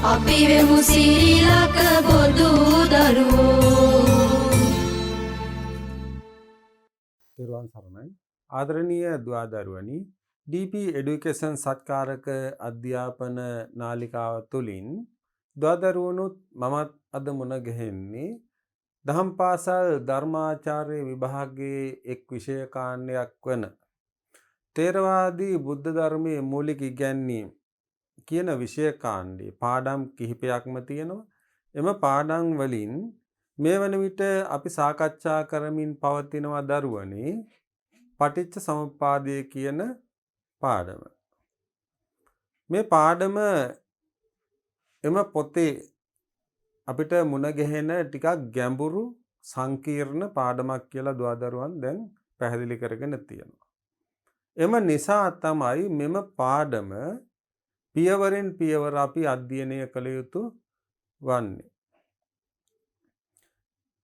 අපි වෙමු සිරිලක බොදු දරුවෝ. තෙරුවන් සරණයි. ආදරණීය දුවදරුවනි, DP Education සත්කාරක අධ්‍යාපන නාලිකාව තුළින් දුවදරුවනුත් මමත් අද මුණ ගැහෙන්නේ දහම් පාසල් ධර්මාචාර්ය විභාගයේ එක් විෂය කාණ්ඩයක් වන තේරවාදී බුද්ධ ධර්මයේ මූලික ඉගැන්වීම් කියන විෂය කාණ්ඩේ පාඩම් කිහිපයක්ම තියෙනවා. එම පාඩම් වලින් මේ වන විට අපි සාකච්ඡා කරමින් පවතිනවා දරුවනේ පටිච්ච සමුප්පාදය කියන පාඩම. මේ පාඩම එම පොතේ අපිට මුණ ගැහෙන ටිකක් ගැඹුරු සංකීර්ණ පාඩමක් කියලා දුවදරුවන් දැන් පැහැදිලි කරගෙන තියෙනවා. එම නිසා තමයි මෙම පාඩම පියවරෙන් පියවර අපි අධ්‍යයනය කළ යුතු වන්නේ.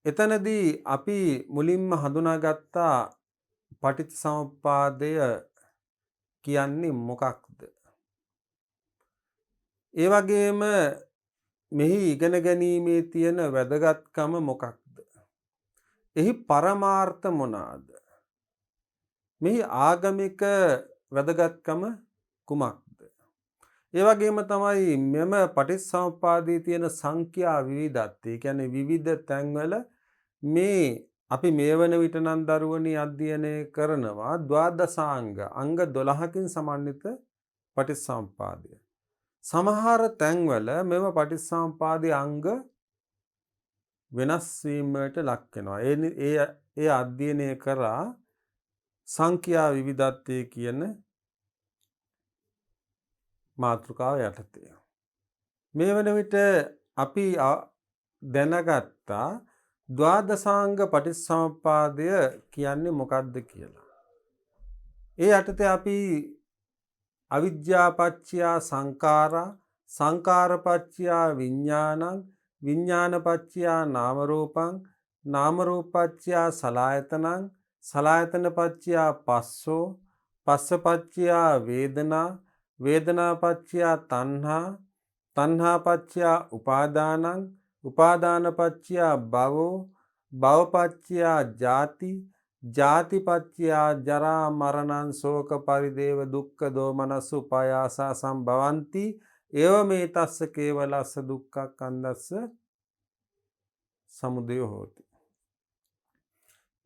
එතනදී අපි මුලින්ම හඳුනාගත්තා පටිච්චසමුප්පාදය කියන්නේ මොකක්ද? ඒ වගේම මෙහි ඉගෙන ගැනීමේ තියෙන වැදගත්කම මොකක්ද? එහි පරමාර්ථ මොනවාද? මෙහි ආගමික වැදගත්කම කුමක්ද? ඒ වගේම තමයි මෙම පටිච්චසමුප්පාදයේ තියෙන සංඛ්‍යා විවිධත්වය. කියන්නේ විවිධ තැන්වල මේ අපි මේ වන විට නම් දරුවනි අධ්‍යයනය කරනවා ද්වාදසාංග අංග 12කින් සමන්විත පටිච්චසමුප්පාදය. සමහර තැන්වල මෙම පටිච්චසමුප්පාදයේ අංග වෙනස් වීමට ලක් වෙනවා. ඒ අධ්‍යයනය කරා සංඛ්‍යා විවිධත්වය කියන මාතෘකාව යටතේ. මේ වන විට අපි දැනගත්තා ද්වාදසාංග පටිච්චසමුප්පාදය කියන්නේ මොකක්ද කියලා. ඒ යටතේ අපි අවිජ්ජාපච්චය සංඛාරා, සංඛාරපච්චය විඥානං, විඥානපච්චය නාම රූපං, නාම රූපපච්චය සලආයතනං, සලආයතනපච්චය පස්සෝ, පස්සපච්චය වේදනා, වේදනාපච්චය තණ්හා, තණ්හාපච්චය උපාදානං, උපාදානපච්චය භවෝ, භවපච්චය ජාති, ජාතිපච්චය ජරා මරණං ශෝක පරිදේව දුක්ඛ දෝමනස්ස උපායාස සම්භවಂತಿ ඒවමේතස්ස කේවලස්ස දුක්ඛක්ඛන්දස්ස සමුදය හෝති.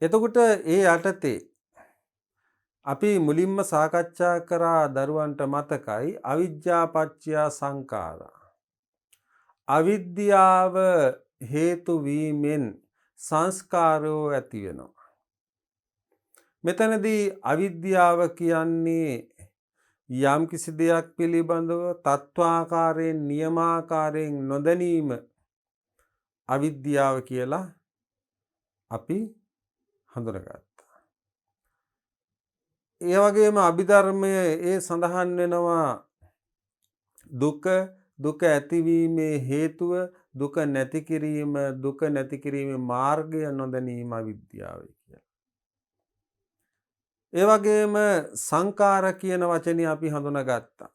එතකොට ඒ යටතේ අපි මුලින්ම සාකච්ඡා කරා දරුවන්ට මතකයි අවිජ්ජාපච්චය සංඛාරා. අවිද්‍යාව හේතු වීමෙන් සංස්කාරෝ ඇති වෙනවා. මෙතනදී අවිද්‍යාව කියන්නේ යම් කිසි දෙයක් පිළිබඳව තත්වාකාරයෙන් නියමාකාරයෙන් නොදැනීම අවිද්‍යාව කියලා අපි හඳුනගත්තා. ඒ වගේම අභිධර්මයේ ඒ සඳහන් වෙනවා දුක, දුක ඇතිවීමේ හේතුව, දුක නැති කිරීම, දුක නැති කිරීමේ මාර්ගය නොදැනීම අවිද්‍යාවයි කියලා. ඒ වගේම සංඛාර කියන වචනේ අපි හඳුනාගත්තා.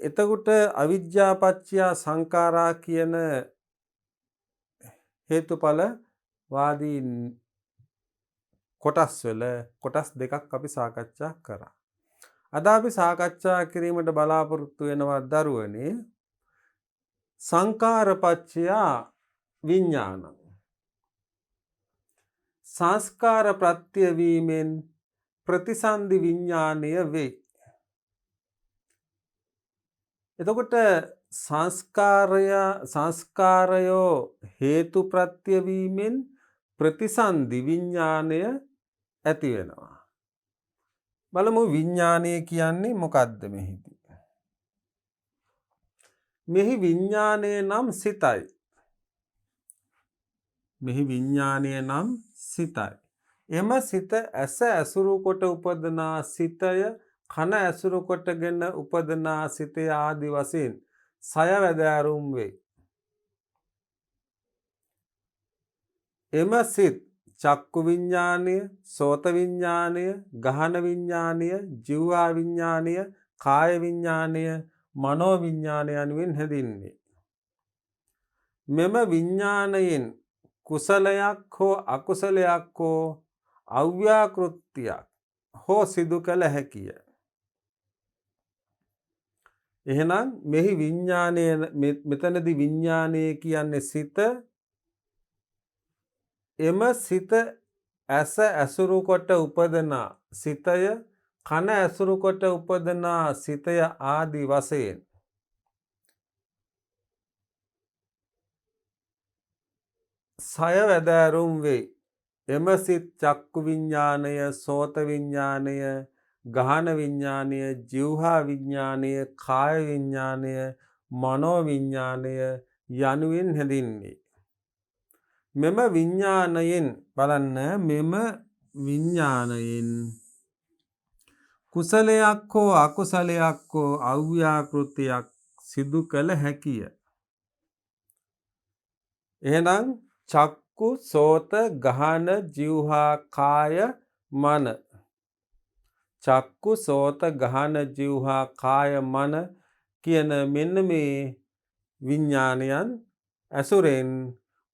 එතකොට අවිජ්ජාපච්චය සංඛාරා කියන හේතුඵල වාදී කොටස් වල කොටස් දෙකක් අපි සාකච්ඡා කරා. අද අපි සාකච්ඡා කිරීමට බලාපොරොත්තු වෙනවා දරුවනේ සංඛාරපච්චය විඥානං. සංස්කාර ප්‍රත්‍ය වීමෙන් ප්‍රතිසන්දි විඥානය වේ. එතකොට සංස්කාරයෝ හේතු ප්‍රත්‍ය වීමෙන් ප්‍රතිසන්දි විඥානය ඇති වෙනවා. බලමු විඥානය කියන්නේ මොකක්ද මෙහිදී. මෙහි විඥානය නම් සිතයි. මෙහි විඥානය නම් සිතයි. එම සිත ඇස ඇසුරු කොට උපදනා සිතය, කන ඇසුරු කොටගෙන උපදනා සිතය ආදි වශයෙන් සය වැදෑරුම් වේ. එම සිත් චක්කු විඥානය, සෝත විඥානය, ගහන විඥානය, ජීවා විඥානය, කාය විඤ්ඤාණය මනෝ විඤ්ඤාණය යනුවෙන් හැදින්නේ. මෙම විඤ්ඤාණයෙන් කුසලයක් හෝ අකුසලයක් හෝ අව්‍යාකෘතියක් හෝ සිදු කළ හැකිය. එහෙනම් මෙහි විඤ්ඤාණය මෙතනදී විඤ්ඤාණය කියන්නේ සිත. එම සිත ඇස ඇසුරු කොට උපදනා සිතය, කන ඇසුරු කොට උපදනා සිතය ආදී වශයෙන් සය වැදෑරුම් වෙයි. එම සිත් චක්කු විඤ්ඤාණය, සෝත විඤ්ඤාණය, ගහන විඤ්ඤාණය, જીවහා විඤ්ඤාණය, කාය විඤ්ඤාණය, මනෝ විඤ්ඤාණය යනුවෙන් හැදින්නේ. මෙම විඤ්ඤාණයෙන් බලන්න, මෙම විඤ්ඤාණයෙන් කුසලයක් හෝ අකුසලයක් හෝ අව්‍යාකෘතියක් සිදු කළ හැකිය. එහෙනම් චක්කු, සෝත, ගහන, જીවහා, කාය, මන. චක්කු, සෝත, ගහන, જીවහා, කාය, මන කියන මෙන්න මේ විඤ්ඤාණයන් ඇසුරෙන්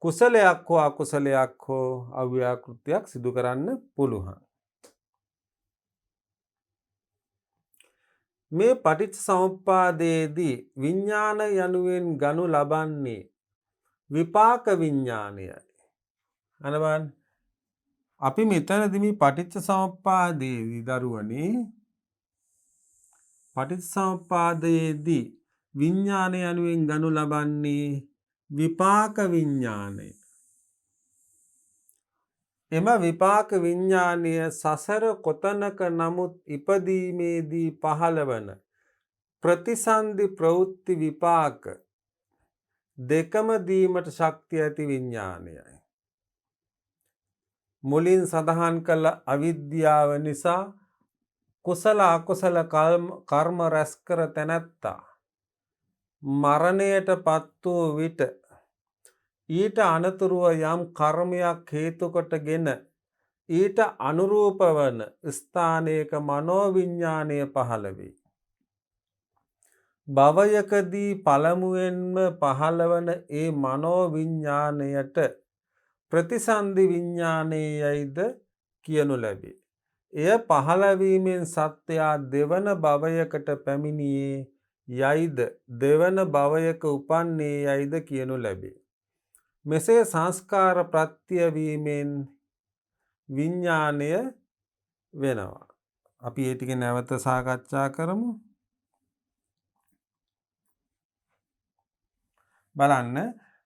කුසලයක් හෝ අකුසලයක් හෝ අව්‍යාකෘතියක් සිදු කරන්න පුළුවන්. මේ පටිච්චසමුප්පාදයේදී විඤ්ඤාණ යනුවෙන් ගනු ලබන්නේ විපාක විඤ්ඤාණයයි. අනවන් අපි මෙතනදී මේ පටිච්චසමුප්පාදයේදී දරුවනේ පටිච්චසමුප්පාදයේදී විඤ්ඤාණ යනුවෙන් ගනු ලබන්නේ විපාක විඤ්ඤාණය. එම විපාක විඤ්ඤාණය සසර කොතනක නමුත් ඉපදීමේදී පහළවන ප්‍රතිසන්දි ප්‍රවෘත්ති විපාක දෙකම දීමට ශක්තිය ඇති විඤ්ඤාණයයි. මුලින් සඳහන් කළ අවිද්‍යාව නිසා කුසල අකුසල කර්ම රැස් කර තැනැත්තා මරණයට පත් වූ විට ඊට අනතුරුව යම් කර්මයක් හේතු කොටගෙන ඊට අනුරූප වන ස්ථානයක මනෝවිඤ්ඤාණය පහළ වේ. භවයකදී පළමුවෙන්ම පහළවන ඒ මනෝවිඤ්ඤාණයට ප්‍රතිසන්දි විඤ්ඤාණයයිද කියනු ලැබේ. එය පහළවීමෙන් සත්වයා දෙවන භවයකට පැමිණියේ යයිද දෙවන භවයක උපන්නේ යයිද කියනු ලැබේ. මෙසේ සංස්කාර ප්‍රත්‍ය වීමෙන් විඤ්ඤාණය වෙනවා. අපි ඒ ටික නැවත සාකච්ඡා කරමු. බලන්න,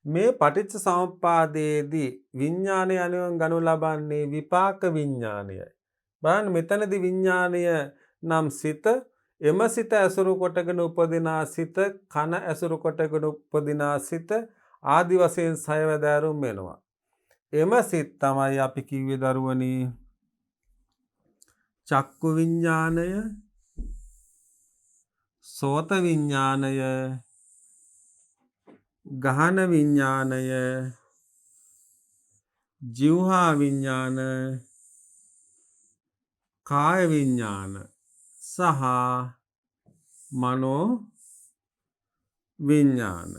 මේ පටිච්චසමුප්පාදයේදී විඤ්ඤාණය යනුවෙන් ගනු ලබන්නේ විපාක විඤ්ඤාණයයි. බලන්න, මෙතනදී විඤ්ඤාණය නම් සිත, එම සිත ඇසුරු කොටගෙන උපදිනා සිත, කන ඇසුරු කොටගෙන උපදිනා සිත ආදි වශයෙන් සය වැදෑරුම් වෙනවා. එම සිත් තමයි අපි කිව්වේ දරුවනි චක්කු විඤ්ඤාණය, සෝත විඤ්ඤාණය, ගහන විඤ්ඤාණය, જીවහා විඤ්ඤාණ, කාය විඤ්ඤාණ සහ මනෝ විඤ්ඤාණ.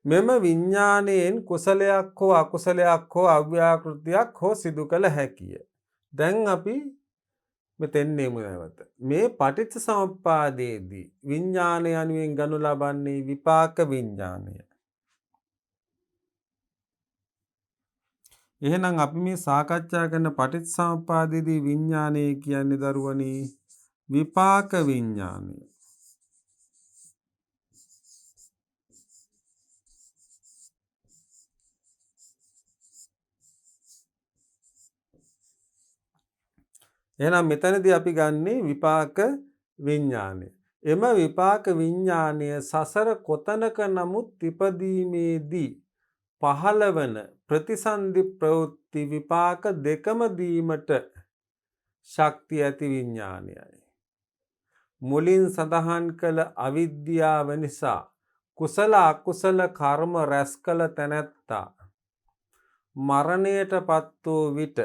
මෙම විඤ්ඤාණයෙන් කුසලයක් හෝ අකුසලයක් හෝ අව්‍යාකෘතියක් හෝ සිදු කළ හැකිය. දැන් අපි මෙතෙන් නෙමු නැවත. මේ පටිච්චසමුප්පාදයේදී විඤ්ඤාණය යනුවෙන් ගනු ලබන්නේ විපාක විඤ්ඤාණය. එහෙනම් අපි මේ සාකච්ඡා කරන පටිච්චසමුප්පාදයේදී විඤ්ඤාණය කියන්නේ දරුවනි විපාක විඤ්ඤාණය. එහෙනම් මෙතනදී අපි ගන්නේ විපාක විඤ්ඤාණය. එම විපාක විඤ්ඤාණය සසර කොතනක නමුත් ඉපදීමේදී පහළවන ප්‍රතිසන්දි ප්‍රවෘත්ති විපාක දෙකම දීමට ශක්තිය ඇති විඤ්ඤාණයයි. මුලින් සඳහන් කළ අවිද්‍යාව නිසා කුසල අකුසල කර්ම රැස් කළ තැනැත්තා මරණයට පත් වූ විට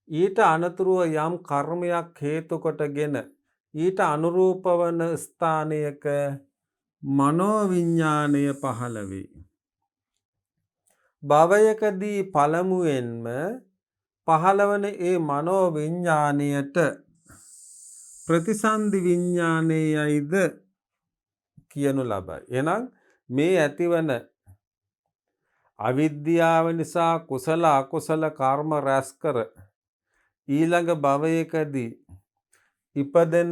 ඊට අනතුරුව යම් කර්මයක් හේතු කොටගෙන ඊට අනුරූප වන ස්ථානයක මනෝවිඤ්ඤාණය පහළ වේ. භවයකදී පළමුවෙන්ම පහළවන ඒ මනෝවිඤ්ඤාණයට ප්‍රතිසන්දි විඤ්ඤාණයයිද කියනු ලබයි. එහෙනම් මේ ඇතිවන අවිද්‍යාව නිසා කුසල අකුසල කර්ම රැස් කර ඊළඟ භවයකදී ඉපදෙන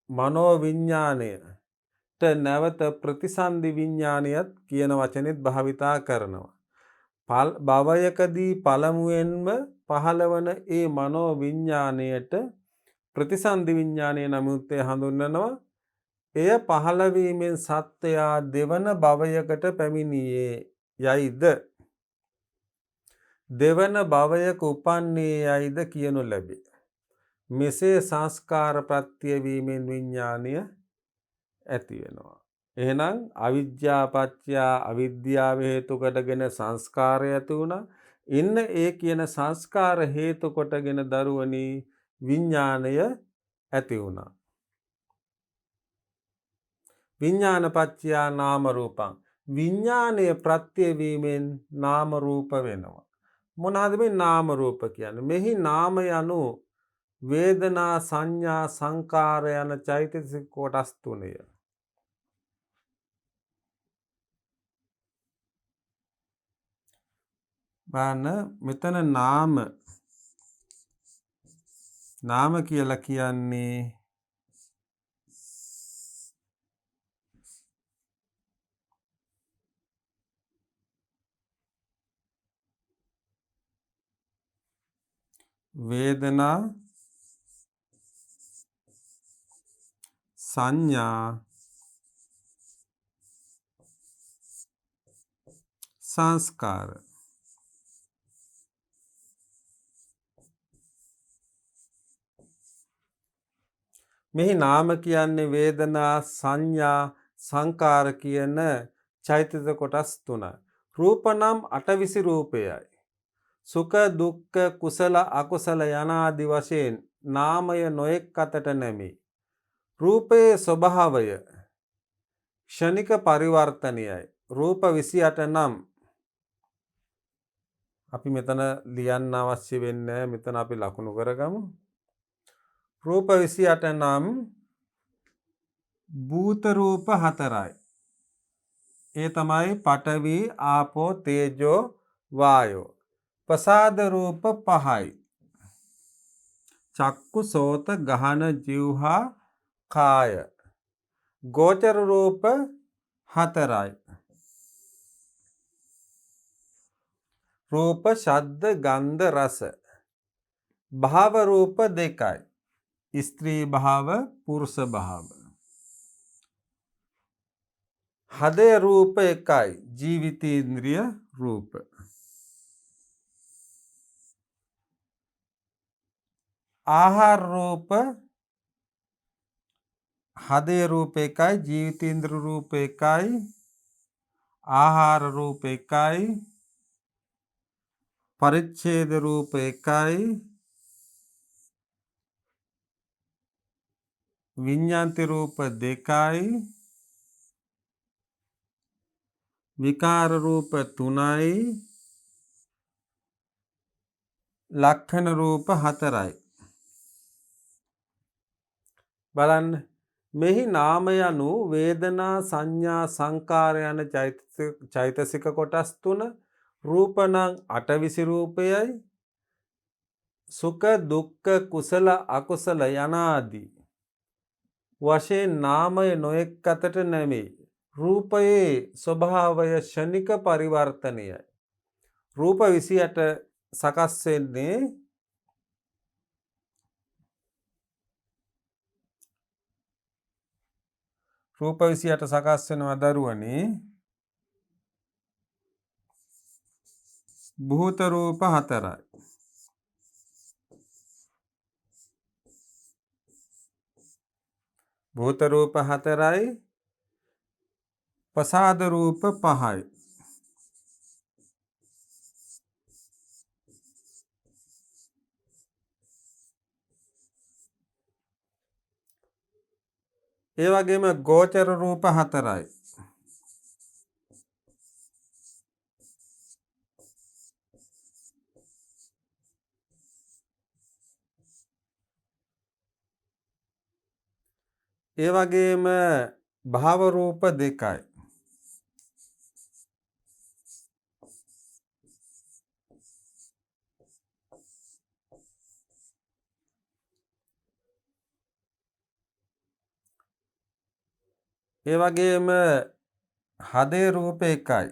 මනෝවිඤ්ඤාණයට නැවත ප්‍රතිසන්දි විඤ්ඤාණයත් කියන වචනේත් භාවිතා කරනවා. භවයකදී පළමුවෙන්ම පහළවන ඒ මනෝවිඤ්ඤාණයට ප්‍රතිසන්දි විඤ්ඤාණය නමුත් හඳුන්වනවා. එය පහළවීමෙන් සත්වයා දෙවන භවයකට පැමිණියේ යයිද දෙවන භවයක උපන්නේ යයිද කියනු ලැබේ. මෙසේ සංස්කාර ප්‍රත්‍ය වීමෙන් විඤ්ඤාණය ඇති වෙනවා. එහෙනම් අවිද්‍යා පත්‍ය අවිද්‍යාව හේතු කොටගෙන සංස්කාරය ඇති වුණා. ඉන්න ඒ කියන සංස්කාර හේතු කොටගෙන දරුවනි විඤ්ඤාණය ඇති වුණා. විඤ්ඤාණ පත්‍ය නාම රූපං. විඤ්ඤාණය ප්‍රත්‍ය වීමෙන් නාම රූප වෙනවා. මොනවාද මේ නාම රූප කියන්නේ? මෙහි නාම යනු වේදනා සංඥා සංකාර යන චෛතසික කොටස් තුනය. බලන්න මෙතන නාම කියලා කියන්නේ වේදනා සංඥා සංස්කාර. මෙහි නාම කියන්නේ වේදනා සංඥා සංකාර කියන චෛතසික කොටස් තුනයි. රූප නම් 8 රූපයයි. සුඛ දුක්ඛ කුසල අකුසල යනාදි වශයෙන් නාමය නොඑක් අතට නැමේ. රූපයේ ස්වභාවය ක්ෂණික පරිවර්තනයයි. රූප 28 නම් අපි මෙතන ලියන්න අවශ්‍ය වෙන්නේ මෙතන අපි ලකුණු කරගමු. රූප 28 නම් භූත රූප 4යි. ඒ තමයි පඨවි ආපෝ තේජෝ වායෝ. ප්‍රසාද රූප 5යි. චක්කු සෝත ගහන જીවහා කාය. ගෝචර රූප 4යි. රූප ශබ්ද ගන්ධ රස. භාව රූප 2යි. ස්ත්‍රී භාව පුරුෂ භාව. හදය රූප 1යි. ජීවිතේන්ද්‍රිය රූප. ආහාර රූප හදය රූප 1යි. ජීවිතේන්ද්‍ර රූප 1යි. ආහාර රූප 1යි. පරිච්ඡේද රූප 1යි. විඤ්ඤාති රූප 2යි. විකාර රූප 3යි. ලක්ෂණ රූප 4යි. බලන්න මෙහි නාම යනු වේදනා සංඥා සංකාර යන චෛතසික කොටස් තුන. රූප නම් 8 රූපයයි. සුඛ දුක්ඛ කුසල අකුසල යනාදී වශයෙන් නාමය නොඑක් අතට නැමේ. රූපයේ ස්වභාවය ක්ෂණික පරිවර්තනයයි. රූප 28 සකස් වෙන්නේ රූප 28 සකස් වෙනවා දරුවනේ භූත රූප 4යි. භූත රූප 4යි. ප්‍රසාද රූප 5යි. ඒ වගේම ගෝචර රූප 4යි. ඒ වගේම භාව රූප 2යි. ඒ වගේම හදේ රූප 1යි.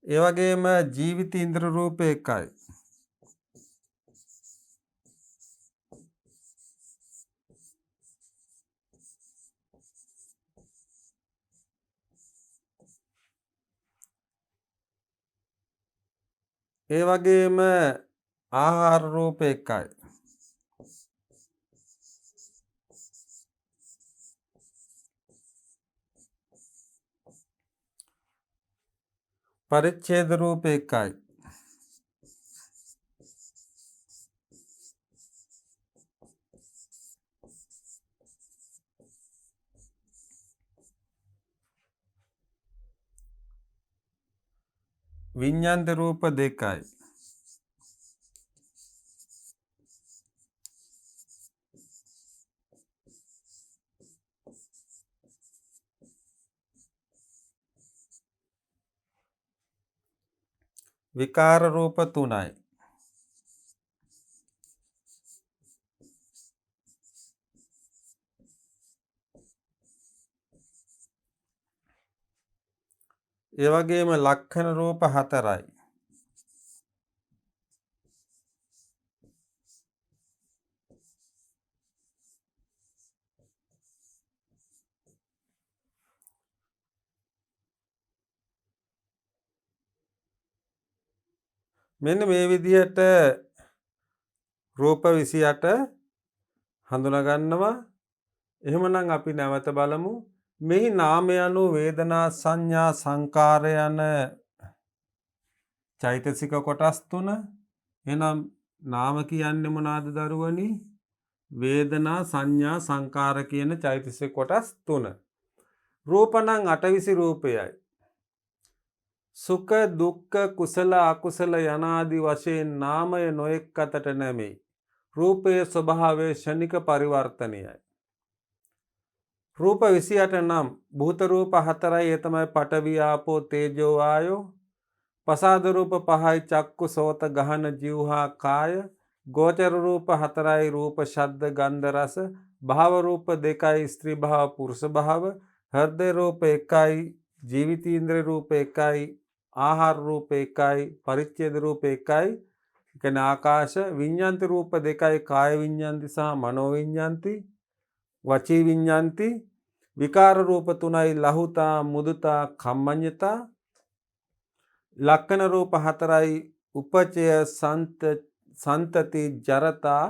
ඒ වගේම ජීවිත ඉන්ද්‍ර රූප 1යි. ඒ වගේම ආහාර රූප 1යි. පරිච්ඡේද රූප 1යි. විඤ්ඤාණ රූප 2යි. විකාර රූප 3යි. ඒ වගේම ලක්ෂණ රූප 4යි. මෙන්න මේ විදිහට රූප 28 හඳුනා ගන්නවා. එහෙමනම් අපි නැවත බලමු. මෙහි නාම යනු වේදනා සංඥා සංකාර යන චෛතසික කොටස් 3. එහෙනම් නාම කියන්නේ මොනවාද දරුවනි? වේදනා සංඥා සංකාර කියන චෛතසික කොටස් 3. රූප නම් 28 රූපයයි. සුඛ දුක්ඛ කුසල අකුසල යනාදී වශයෙන් නාමය නොඑක් අතට නැමෙයි. රූපයේ ස්වභාවය ශනික පරිවර්තනයයි. රූප 28 නම් භූත රූප 4යි. ඒ තමයි පඨවි ආපෝ තේජෝ වායෝ. පසාද රූප 5යි. චක්කු සෝත ගහන જીවහා කාය. ගෝචර රූප 4යි. රූප ශබ්ද ගන්ධ රස. භාව රූප 2යි. ස්ත්‍රී භාව පුරුෂ භාව. හෘදය රූප 1යි. ජීවිතීන්ද්‍ර රූප 1යි. ආහාර රූප 1යි. පරිච්ඡේද රූප 1යි. කියන්නේ ආකාශ. විඤ්ඤාන්ති රූප 2යි. කාය විඤ්ඤාන්ති සහ මනෝ විඤ්ඤාන්ති. වචී විඤ්ඤාන්ති. විකාර රූප 3යි. ලහුතා මුදුතා කම්මඤ්ඤතා. ලක්ෂණ රූප 4යි. උපචය සන්තති ජරතා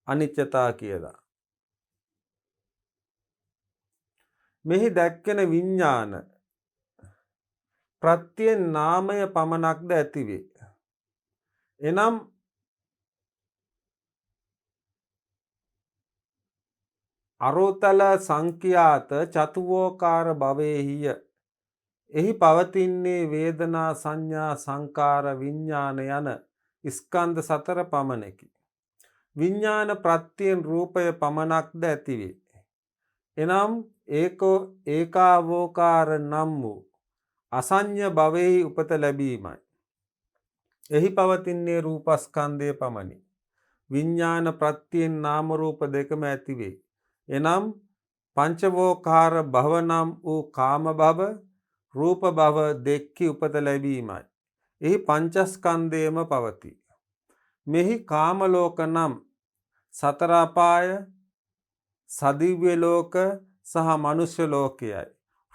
අනිච්චතා කියලා. මෙහි දැක්කෙන විඤ්ඤාණ ප්‍රත්‍යයෙන් නාමය පමණක්ද ඇතිවේ. එනම් අරෝතල සංඛ්‍යාත චතුවෝකාර භවෙහිය. එහි පවතින්නේ වේදනා සංඥා සංකාර විඤ්ඤාණ යන ස්කන්ධ 4 පමණකි. විඤ්ඤාණ ප්‍රත්‍යයෙන් රූපය පමණක්ද ඇතිවේ. එනම් ඒකාවෝකාර නම් වූ අසඤ්ඤ භවෙහි උපත ලැබීමයි. එහි පවතින්නේ රූපස්කන්ධය පමණි. විඤ්ඤාණ ප්‍රත්‍යයෙන් නාම රූප දෙකම ඇතිවේ. එනම් පංචවෝකාර භව නම් වූ කාම භව රූප භව දෙකෙහි උපත ලැබීමයි. එහි පංචස්කන්ධයම පවතී. මෙහි කාම ලෝක නම් සතර අපාය, සදිව්‍ය ලෝක සහ මනුෂ්‍ය ලෝකයයි.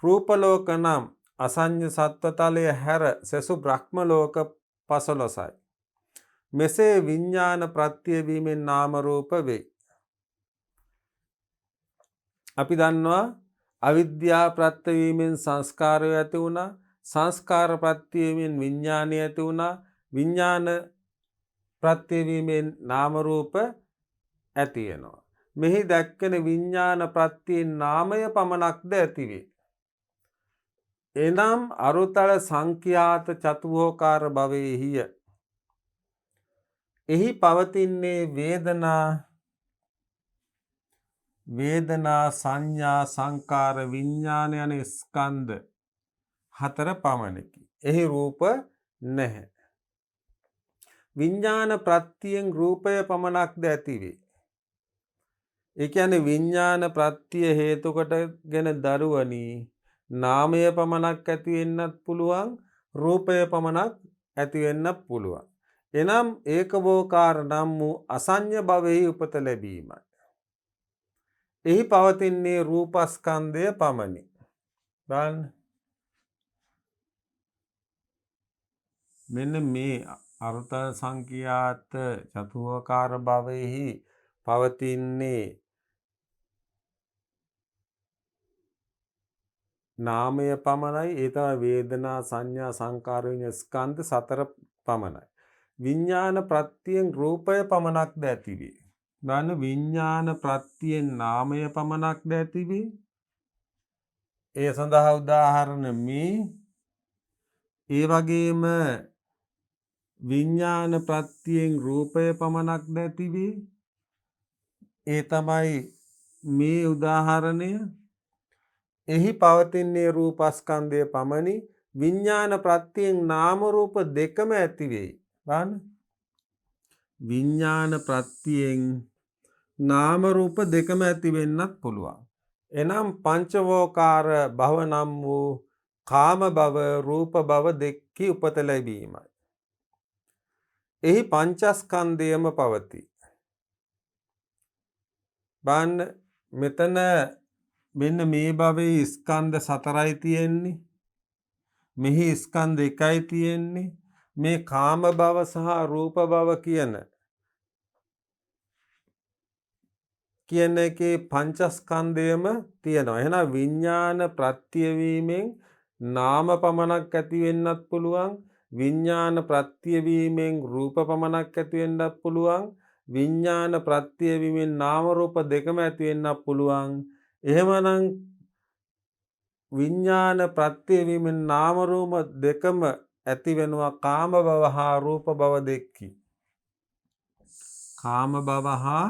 රූප ලෝක නම් අසඤ්ඤ සත්වතලය හැර සසු බ්‍රහ්ම ලෝක 15යි. මෙසේ විඤ්ඤාණ ප්‍රත්‍ය වීමෙන් නාම රූප වේ. අපි දන්නවා අවිද්‍යා ප්‍රත්‍ය වීමෙන් සංස්කාරය ඇති වුණා. සංස්කාර ප්‍රත්‍ය වීමෙන් විඥානය ඇති වුණා. විඥාන ප්‍රත්‍ය වීමෙන් නාම රූප ඇති වෙනවා. මෙහි දැක්කෙන විඥාන ප්‍රත්‍යයෙන් නාමය පමණක්ද ඇති වේ. එනම් අරුතල සංඛ්‍යාත චතුෝකාර භවෙහිය. එහි පවතින්නේ වේදනා සංඥා සංකාර විඥාන යන ස්කන්ධ 4 පමණකි. එහි රූප නැහැ. විඥාන ප්‍රත්‍යයෙන් රූපය පමණක්ද ඇති වේ. ඒ කියන්නේ විඥාන ප්‍රත්‍ය හේතු කොටගෙන දරුවනි නාමය පමණක් ඇති වෙන්නත් පුළුවන්, රූපය පමණක් ඇති වෙන්නත් පුළුවන්. එනම් ඒකවෝකාර නම් වූ අසඤ්ඤ භවෙහි උපත ලැබීමයි. එහි පවතින්නේ රූපස්කන්ධය පමණි. බලන්න. මෙන්න මේ අර්ථ සංඛ්‍යාත චතුෝකාර භවෙහි පවතින්නේ නාමය පමණයි. ඒ තමයි වේදනා සංඥා සංකාර විඤ්ඤාණ ස්කන්ධ 4 පමණයි. විඥාන ප්‍රත්‍යයෙන් රූපය පමණක්ද ඇති වේ. බලන්න විඥාන ප්‍රත්‍යයෙන් නාමය පමණක්ද ඇති වේ. ඒ සඳහා උදාහරණ මේ. ඒ වගේම විඥාන ප්‍රත්‍යයෙන් රූපය පමණක්ද ඇති වේ. ඒ තමයි මේ උදාහරණය. එහි පවතින්නේ රූපස්කන්ධය පමණි. විඥාන ප්‍රත්‍යයෙන් නාම රූප දෙකම ඇති වේ. බලන්න. විඥාන ප්‍රත්‍යයෙන් නාම රූප දෙකම ඇති වෙන්නත් පුළුවන්. එනම් පංචවෝකාර භව නම් වූ කාම භව රූප භව දෙකේ උපත ලැබීමයි. එහි පංචස්කන්ධයම පවතී. බලන්න මෙතන මෙන්න මේ භවයේ ස්කන්ධ 4යි තියෙන්නේ. මෙහි ස්කන්ධ 1යි තියෙන්නේ. මේ කාම භව සහ රූප භව කියන එකේ පංචස්කන්ධයම තියෙනවා. එහෙනම් විඥාන ප්‍රත්‍ය වීමෙන් නාම පමණක් ඇති වෙන්නත් පුළුවන්. විඥාන ප්‍රත්‍ය වීමෙන් රූප පමණක් ඇති වෙන්නත් පුළුවන්. විඥාන ප්‍රත්‍ය වීමෙන් නාම රූප දෙකම ඇති වෙන්නත් පුළුවන්. එහෙමනම් විඥාන ප්‍රත්‍ය වීමෙන් නාම රූප දෙකම ඇති වෙනවා කාම භව හා රූප භව දෙකකි. කාම භව හා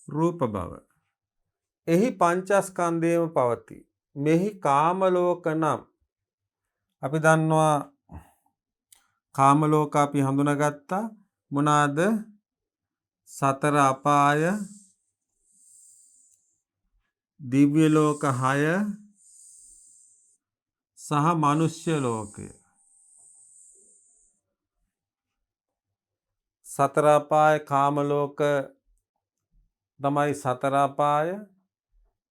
රූප භව. එහි පංචස්කන්ධයම පවතී. මෙහි කාම ලෝක නම් අපි දන්නවා කාම ලෝක අපි හඳුනාගත්තා මොනවාද? සතර අපාය, දිව්‍ය ලෝක 6 සහ මනුෂ්‍ය ලෝකය. සතර අපාය කාම ලෝක තමයි සතර අපාය.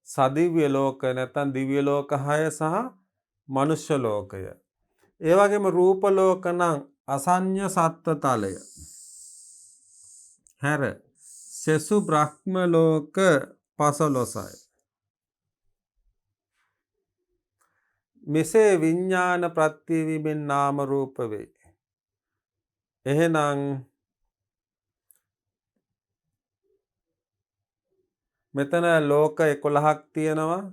සදිව්‍ය ලෝක නැත්නම් දිව්‍ය ලෝක 6 සහ මනුෂ්‍ය ලෝකය. ඒ වගේම රූප ලෝක නම් අසඤ්ඤ සත්ත්ව තලය. හැර සසු බ්‍රහ්ම ලෝක 15යි. මෙසේ විඥාන ප්‍රත්‍ය වීමෙන් නාම රූප වේ. එහෙනම් මෙතන ලෝක 11ක් තියෙනවා.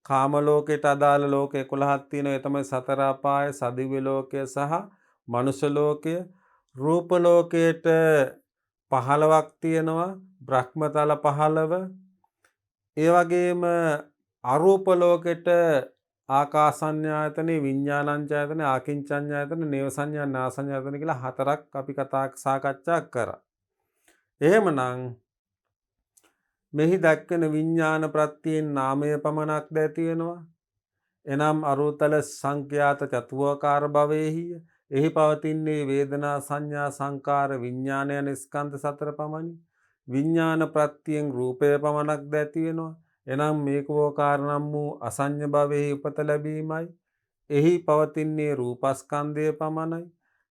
කාම ලෝකයට අදාළ ලෝක 11ක් තියෙනවා. ඒ තමයි සතර අපාය, සදිව්‍ය ලෝකය සහ මනුෂ්‍ය ලෝකය. රූප ලෝකයට 15ක් තියෙනවා. බ්‍රහ්මතල 15. ඒ වගේම අරූප ලෝකෙට ආකාසඤ්ඤායතනෙ, විඥානඤ්ඤායතනෙ, ආකින්චඤ්ඤායතනෙ, නේව සංඥා, නා සංඥායතනෙ කියලා 4ක් අපි සාකච්ඡා කරා. එහෙමනම් මෙහි දක්වන විඥාන ප්‍රත්‍යයෙන් නාමය පමණක්ද ඇති වෙනවා. එනම් අරූතල සංඛ්‍යාත චතුෝකාර භවෙහි එහි පවතින්නේ වේදනා සංඥා සංකාර විඥාන යන ස්කන්ධ 4 පමණි. විඥාන ප්‍රත්‍යයෙන් රූපය පමණක්ද ඇති වෙනවා. එනම් මේකවෝකාර නම් වූ අසඤ්ඤ භවෙහි උපත ලැබීමයි. එහි පවතින්නේ රූපස්කන්ධය පමණයි.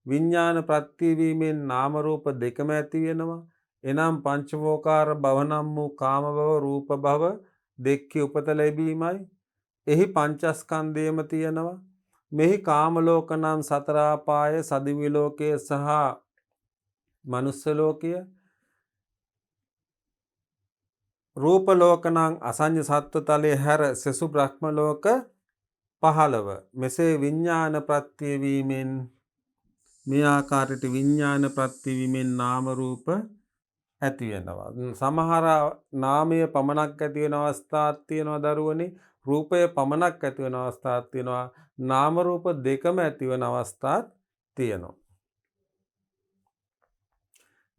විඥාන ප්‍රත්‍ය වීමෙන් නාම රූප දෙකම ඇති වෙනවා. එනම් පංචවෝකාර භව නම් වූ කාම භව රූප භව දෙක්කේ උපත ලැබීමයි. එහි පංචස්කන්ධයම තියෙනවා. මෙහි කාම ලෝක නම් සතර ආපාය, සදිව්‍ය ලෝකය සහ මනුස්ස ලෝකය. රූප ලෝක නම් අසඤ්ඤ සත්ත්ව තලයේ හැර සසු බ්‍රහ්ම ලෝක 15. මෙසේ විඥාන ප්‍රත්‍ය වීමෙන් මේ ආකාරයට විඥාන ප්‍රත්‍ය වීමෙන් නාම රූප ඇති වෙනවා. සමහර නාමය පමණක් ඇති වෙන අවස්ථාවක් තියෙනවා දරුවනේ. රූපය පමණක් ඇති වෙන අවස්ථාවක් තියෙනවා. නාම රූප දෙකම ඇති වෙන අවස්ථාවක් තියෙනවා.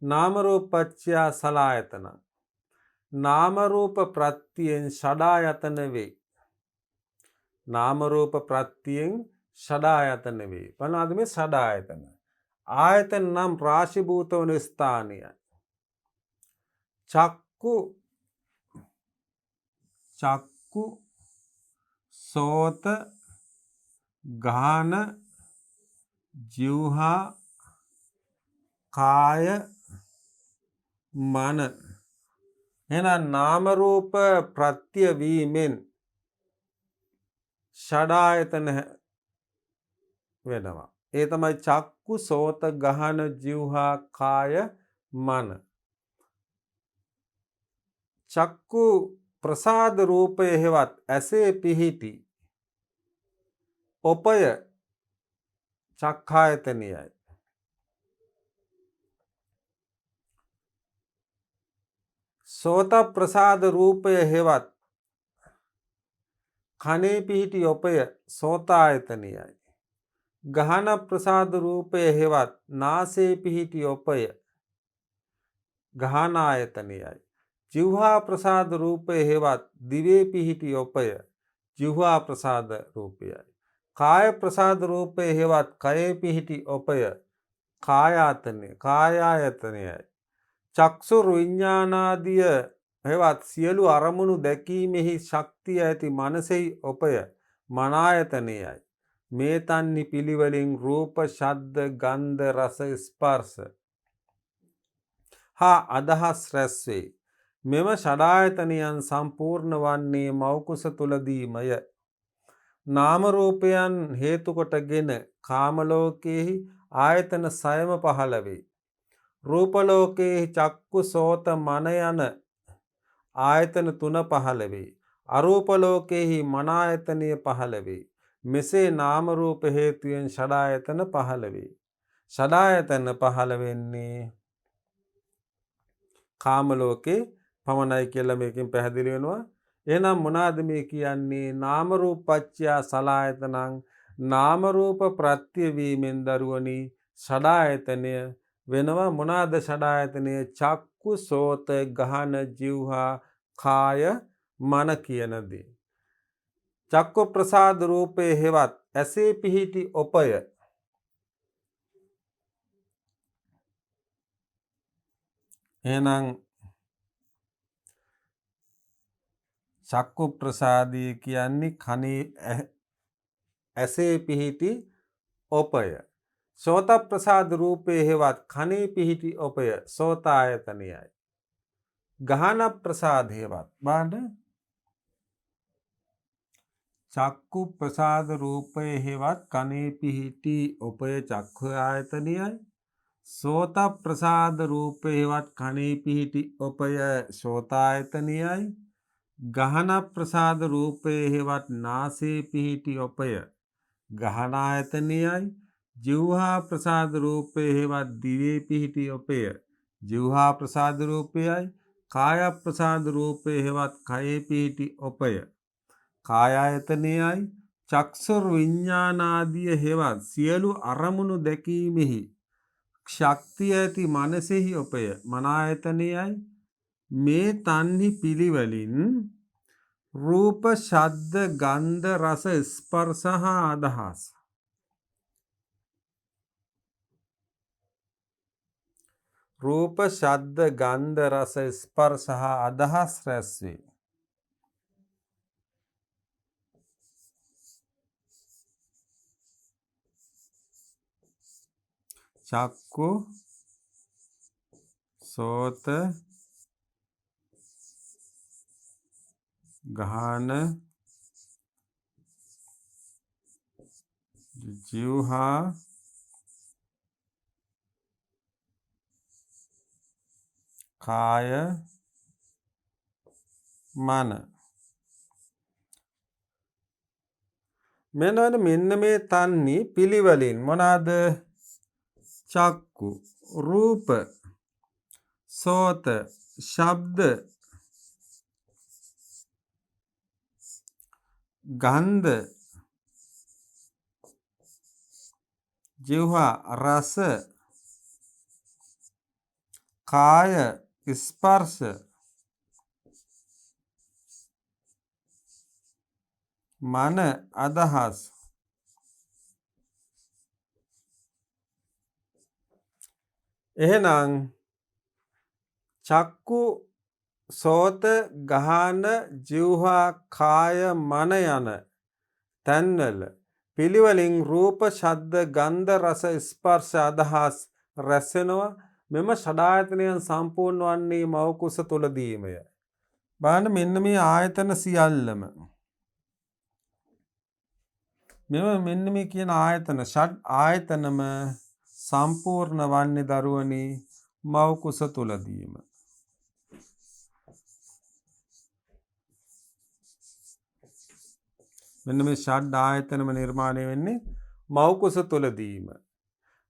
නාම රූපච්ඡය සලආයතන. නාම රූප ප්‍රත්‍යයෙන් ෂඩායතන වේ. නාම රූප ප්‍රත්‍යයෙන් ෂඩායතන වේ. මොනවාද මේ ෂඩායතන? ආයතන නම් රාශිභූත වන ස්ථානය. චක්කු සෝත ගාන ජීවහා කාය මන. එහෙනම් නාම රූප ප්‍රත්‍ය වීමෙන් ෂඩායතන වෙනවා. ඒ තමයි චක්කු සෝත ගාන ජීවහා කාය මන. චක්කු ප්‍රසාද රූපය හෙවත් ඇසේ පිහිටි ඔපය චක්ඛායතනයයි. සෝත ප්‍රසාද රූපය හෙවත් කනේ පිහිටි ඔපය සෝතායතනයයි. ගහන ප්‍රසාද රූපය හෙවත් නාසයේ පිහිටි ඔපය ගහනායතනයයි. ජීවහා ප්‍රසාද රූපය හෙවත් දිවේ පිහිටි ඔපය ජීවහා ප්‍රසාද රූපයයි. කාය ප්‍රසාද රූපය හෙවත් කයේ පිහිටි ඔපය කායායතනයයි. චක්සු විඥානාදිය හෙවත් සියලු අරමුණු දැකීමෙහි ශක්තිය ඇති මනසෙහි ඔපය මනායතනයයි. මේ තන්නි පිළිවෙලින් රූප, ශබ්ද, ගන්ධ, රස, ස්පර්ශ හා අදහස් රැස් වේ. මෙම ෂඩායතනයන් සම්පූර්ණ වන්නේ මෞකුස තුලදීමය. නාම රූපයන් හේතු කොටගෙන කාම ලෝකයේහි ආයතන 6ම පහළ වේ. රූප ලෝකයේ චක්කු සෝත මන යන ආයතන 3 පහළ වේ. අරූප ලෝකයේහි මන ආයතනය පහළ වේ. මෙසේ නාම රූප හේතුයෙන් ෂඩායතන පහළ වේ. ෂඩායතන පහළ වෙන්නේ කාම ලෝකේ පමණයි කියලා මේකෙන් පැහැදිලි වෙනවා. එහෙනම් මොනවාද මේ කියන්නේ? නාම රූපච්ඡය සලආයතනං. නාම රූප ප්‍රත්‍ය වීමෙන් දරුවනි ෂඩායතනය වෙනවා. මොනවාද ෂඩායතනය? චක්කු සෝත ගහන ජීවහා කාය මන කියන දේ. චක්කු ප්‍රසාද රූපේ හෙවත් ඇසේ පිහිටි ඔපය එහෙනම් චක්කු ප්‍රසාදී කියන්නේ කනේ ඇසේ පිහිටි ඔපය. සෝත ප්‍රසාද රූපේ හෙවත් කනේ පිහිටි ඔපය සෝතායතනයයි. ගහන ප්‍රසාද හෙවත් බලන්න චක්කු ප්‍රසාද රූපය හෙවත් කනේ පිහිටි ඔපය චක්ඛු ආයතනයයි. සෝත ප්‍රසාද රූපය හෙවත් කනේ පිහිටි ඔපය සෝතායතනයයි. ගහන ප්‍රසාද රූපය හෙවත් නාසයේ පිහිටි ඔපය ගහනායතනයයි. ජීවහා ප්‍රසාද රූපය හෙවත් දිවේ පිහිටි ඔපය ජීවහා ප්‍රසාද රූපයයි. කාය ප්‍රසාද රූපය හෙවත් කයේ පිහිටි ඔපය කායායතනයයි. චක්සුර් විඥානාදිය හෙවත් සියලු අරමුණු දැකීමෙහි ශක්තිය ඇති මනසෙහි ඔපය මනායතනයයි. මේ තන්හි පිළිවෙලින් රූප, ශබ්ද, ගන්ධ, රස, ස්පර්ශ හා අදහස් රූප, ශබ්ද, ගන්ධ, රස, ස්පර්ශ හා අදහස් රැස් වේ. චක්කු සෝත ගහන ජීවහා කාය මන මෙන්න මේ තන්නේ පිළිවෙලින් මොනවාද? චක්කු, රූප, සෝත, ශබ්ද, ගන්ධ, જીවහා රස, කාය ස්පර්ශ, මන අදහස්. එහෙනම් චක්කු, සෝත, ගහන, જીවහා, කාය, මන යන තන්වල පිළිවෙලින් රූප, ශබ්ද, ගන්ධ, රස, ස්පර්ශ, අදහස් රැස් වෙනවා. මෙම ෂඩායතනයන් සම්පූර්ණ වන්නේ මව කුස තුලදීමය. බලන්න මෙන්න මේ ආයතන සියල්ලම මෙන්න මේ කියන ආයතන ෂඩ් ආයතනම සම්පූර්ණ වන්නේ දරුවනි මව කුස තුලදීම. මෙන්න මේ ෂඩ් ආයතනම නිර්මාණය වෙන්නේ මව කුස තුලදීම.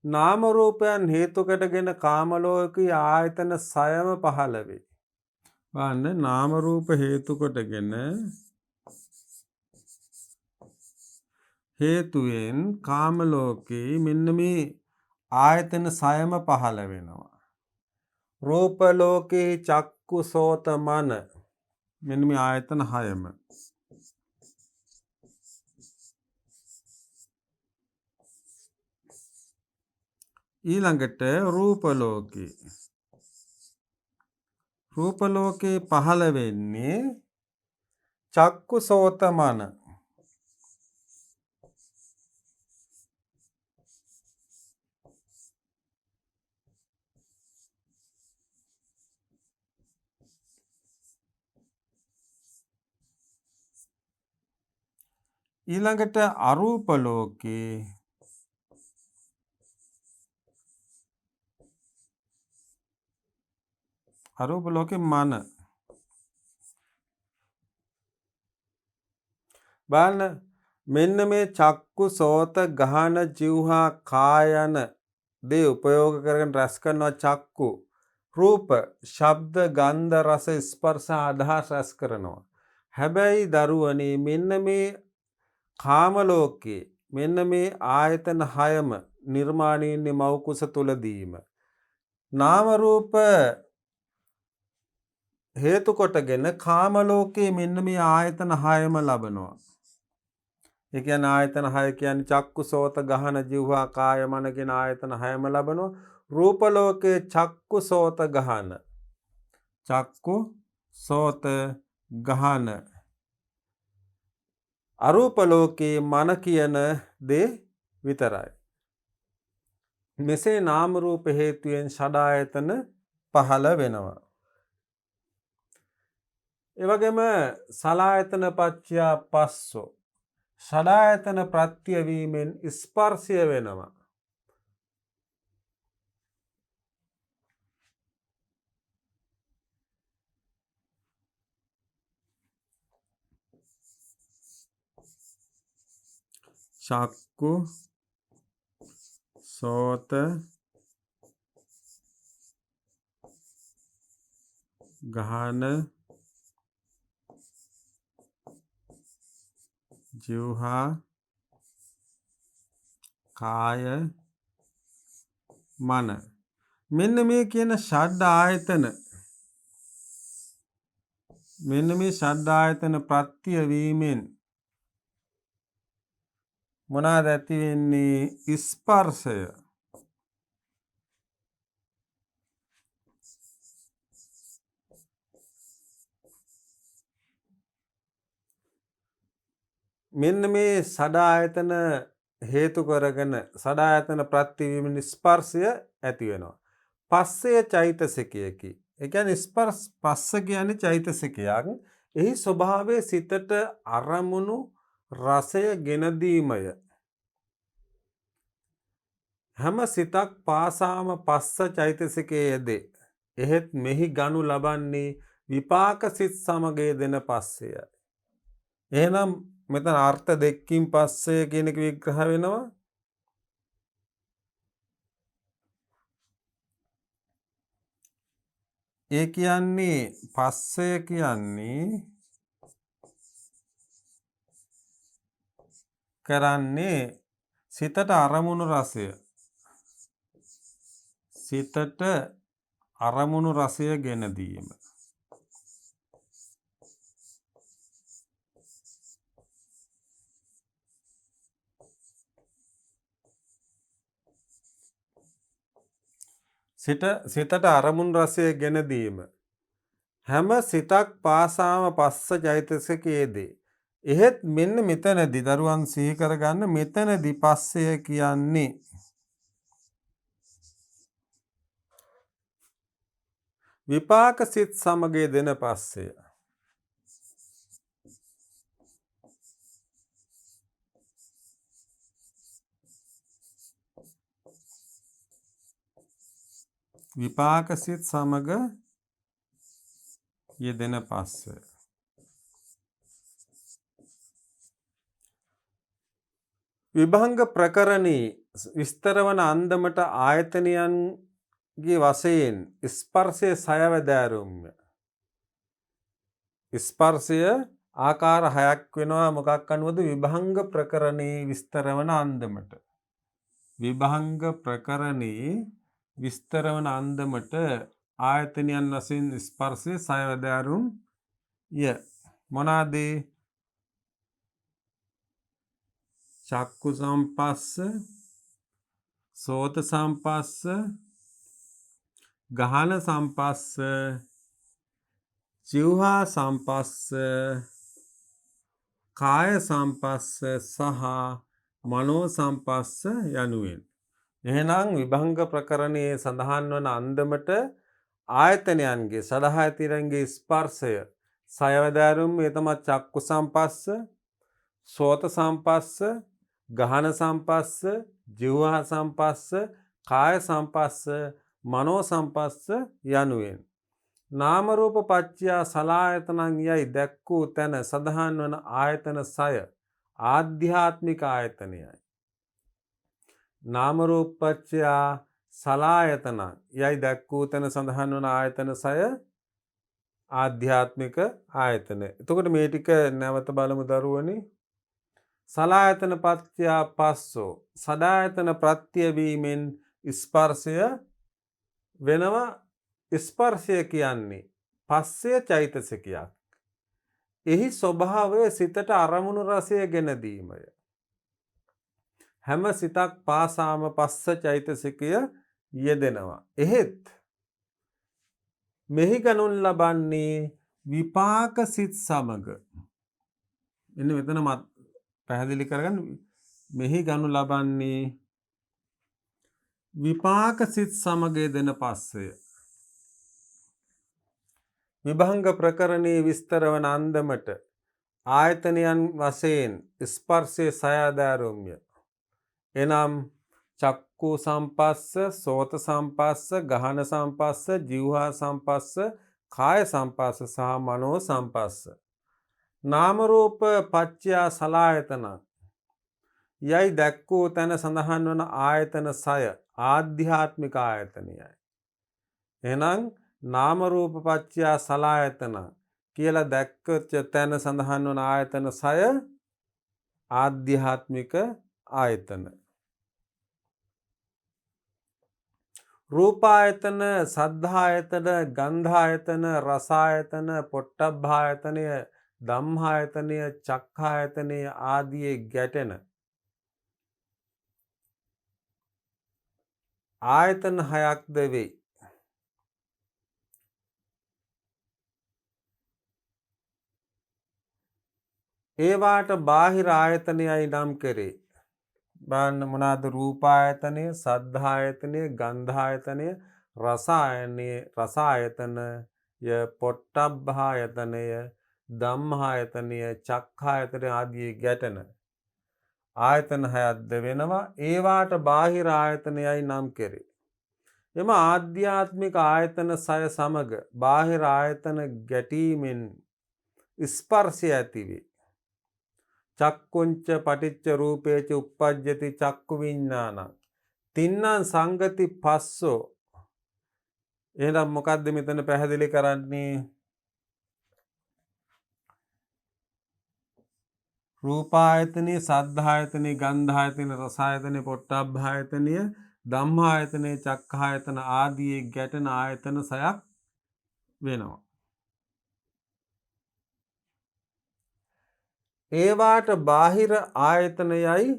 නාම රූපයන් හේතු කොටගෙන කාම ලෝකයේ ආයතන 6ම පහළ වේ. බලන්න නාම රූප හේතු කොටගෙන හේතුවෙන් කාම ලෝකේ මෙන්න මේ ආයතන 6ම පහළ වෙනවා. රූප ලෝකේ චක්කු සෝත මන මෙන්න මේ ආයතන 6ම. ඊළඟට රූප ලෝකේ පහළ වෙන්නේ චක්කු සෝත මන. ඊළඟට අරූප ලෝකේ මන. බලන්න මෙන්න මේ චක්කු සෝත ගහන જીවහා කාය යන දේ උපයෝග කරගෙන රැස් කරනවා චක්කු. රූප, ශබ්ද, ගන්ධ, රස, ස්පර්ශ අදහස් රැස් කරනවා. හැබැයි දරුවනේ මෙන්න මේ කාම ලෝකේ මෙන්න මේ ආයතන 6ම නිර්මාණය වෙන්නේ මව කුස තුලදීම. නාම රූප හේතු කොටගෙන කාම ලෝකේ මෙන්න මේ ආයතන 6ම ලබනවා. ඒ කියන්නේ ආයතන 6 කියන්නේ චක්කු සෝත ගහන જીවහා කාය මන කියන ආයතන 6ම ලබනවා. රූප ලෝකේ චක්කු සෝත ගහන අරූප ලෝකේ මන කියන දේ විතරයි. මෙසේ නාම රූප හේතුයෙන් ෂඩායතන පහළ වෙනවා. ඒ වගේම සලායතන පච්චයා පස්සෝ ෂඩායතන ප්‍රත්‍ය වීමෙන් ස්පර්ශය වෙනවා. චක්කු සෝත ගහන જીවහා කාය මන මෙන්න මේ කියන ෂඩ් ආයතන ප්‍රත්‍ය වීමෙන් මොනවාද ඇති වෙන්නේ? ස්පර්ශය. මෙන්න මේ සඩායතන හේතු කරගෙන සඩායතන ප්‍රතිවීම ස්පර්ශය ඇති වෙනවා. පස්සය චෛතසිකයකි. ඒ කියන්නේ පස්ස කියන්නේ චෛතසිකයක්. එහි ස්වභාවය සිතට අරමුණු රසය ගෙන දීමය. හැම සිතක් පාසාම පස්ස චෛතසිකයේ යෙදේ. එහෙත් මෙහි ගනු ලබන්නේ විපාක සිත් සමග යෙදෙන පස්සයයි. එහෙනම් මෙතන අර්ථ දෙකකින් පස්සය කියන එක විග්‍රහ වෙනවා. ඒ කියන්නේ පස්සය කියන්නේ කරන්නේ සිතට අරමුණු රසය. සිතට අරමුණු රසය ගෙන දීම. සිතට අරමුණු රසය ගෙන දීම. හැම සිතක් පාසාම පස්ස චෛතසිකයේදී. එහෙත් මෙන්න මෙතනදී දරුවන් සිහි කරගන්න මෙතනදී පස්සය කියන්නේ විපාක සිත් සමග දෙන පස්සය. විපාක සිත් සමග යෙදෙන පස්සය. විභංග ප්‍රකරණී විස්තර වන අන්දමට ආයතනයන්ගේ වශයෙන් ස්පර්ශය සයවැදෑරුම්ය. ස්පර්ශය ආකාර 6ක් වෙනවා. මොකක් අනුවද? විභංග ප්‍රකරණී විස්තර වන අන්දමට. විභංග ප්‍රකරණී විස්තර වන අන්දමට ආයතනයන් වශයෙන් ස්පර්ශය සයවැදෑරුම් ය. මොනවාද? චක්කු සම්පස්ස, සෝත සම්පස්ස, ගහන සම්පස්ස, ජීවහා සම්පස්ස, කාය සම්පස්ස සහ මනෝ සම්පස්ස යනුවෙන්. එහෙනම් විභංග ප්‍රකරණයේ සඳහන් වන අන්දමට ආයතනයන්ගේ සදහායතනයන්ගේ ස්පර්ශය සයවැදෑරුම් ඒ තමයි චක්කු සම්පස්ස, සෝත සම්පස්ස, ගහන සම්පස්ස, ජීවහා සම්පස්ස, කාය සම්පස්ස, මනෝ සම්පස්ස යනුවෙන්. නාම රූප පත්‍යා සලආයතනං යයි දැක්කූ තැන සඳහන් වන ආයතන 6 ආධ්‍යාත්මික ආයතනයයි. නාම රූප පත්‍යා සලආයතනං යයි දැක්කූ තැන සඳහන් වන ආයතන 6 ආධ්‍යාත්මික ආයතන. එතකොට මේ ටික නැවත බලමු දරුවනි. සලආයතන පත්‍යා පස්සෝ සදායතන ප්‍රත්‍ය වීමෙන් ස්පර්ශය වෙනවා. ස්පර්ශය කියන්නේ පස්සය චෛතසිකයක්. එහි ස්වභාවය සිතට අරමුණු රසය ගෙන දීමය. හැම සිතක් පාසාම පස්ස චෛතසිකය යෙදෙනවා. එහෙත් මෙහි ගනුන් ලබන්නේ විපාක සිත් සමග. එන්න මෙතන පැහැදිලි කරගන්න. මෙහි ගනු ලබන්නේ විපාක සිත් සමග යෙදෙන පස්සය. විභංග ප්‍රකරණයේ විස්තර වන අන්දමට ආයතනයන් වශයෙන් ස්පර්ශය සයවැදෑරුම්ය. එනම් චක්කු සම්පස්ස, සෝත සම්පස්ස, ගහන සම්පස්ස, ජීවහා සම්පස්ස, කාය සම්පස්ස සහ මනෝ සම්පස්ස. නාම රූප පත්‍යා සලආයතන යයි දැක්කූ තැන සඳහන් වන ආයතන 6 ආධ්‍යාත්මික ආයතනයයි. එහෙනම් නාම රූප පත්‍යා සලආයතන කියලා දැක්ක තැන සඳහන් වන ආයතන 6 ආධ්‍යාත්මික ආයතන. රූපායතන, සද්ධායතන, ගන්ධායතන, රසායතන, පොට්ටබ්බායතනය, ධම්මායතනය, චක්ඛායතනය ආදී ගැටෙන ආයතන 6ක්ද වේ. ඒවාට බාහිර ආයතනයයි නම් කරේ. බලන්න මොනවාද? රූපායතනය, සද්ධායතනය, ගන්ධායතනය, රසායතනය, පොට්ටබ්බායතනය, ධම්මායතනය, චක්ඛායතනය ආදී ගැටෙන ආයතන හයක්ද වෙනවා. ඒවාට බාහිර ආයතනයයි නම් කෙරේ. එම ආධ්‍යාත්මික ආයතන සය සමග බාහිර ආයතන ගැටීමෙන් ස්පර්ශය ඇතිවේ. චක්කුංච පටිච්ච රූපේච උප්පජ්ජති චක්කු විඤ්ඤාණං තින්නං සංගති පස්සෝ. එහෙනම් මොකද්ද මෙතන පැහැදිලි කරන්නේ? රූපායතනෙ, සද්ධායතනෙ, ගන්ධායතනෙ, රසායතනෙ, පොට්ටබ්බායතනෙ, ධම්මායතනෙ, චක්ඛායතන ආදී ගැටෙන ආයතන සයක් වෙනවා. ඒවාට බාහිර ආයතනයයි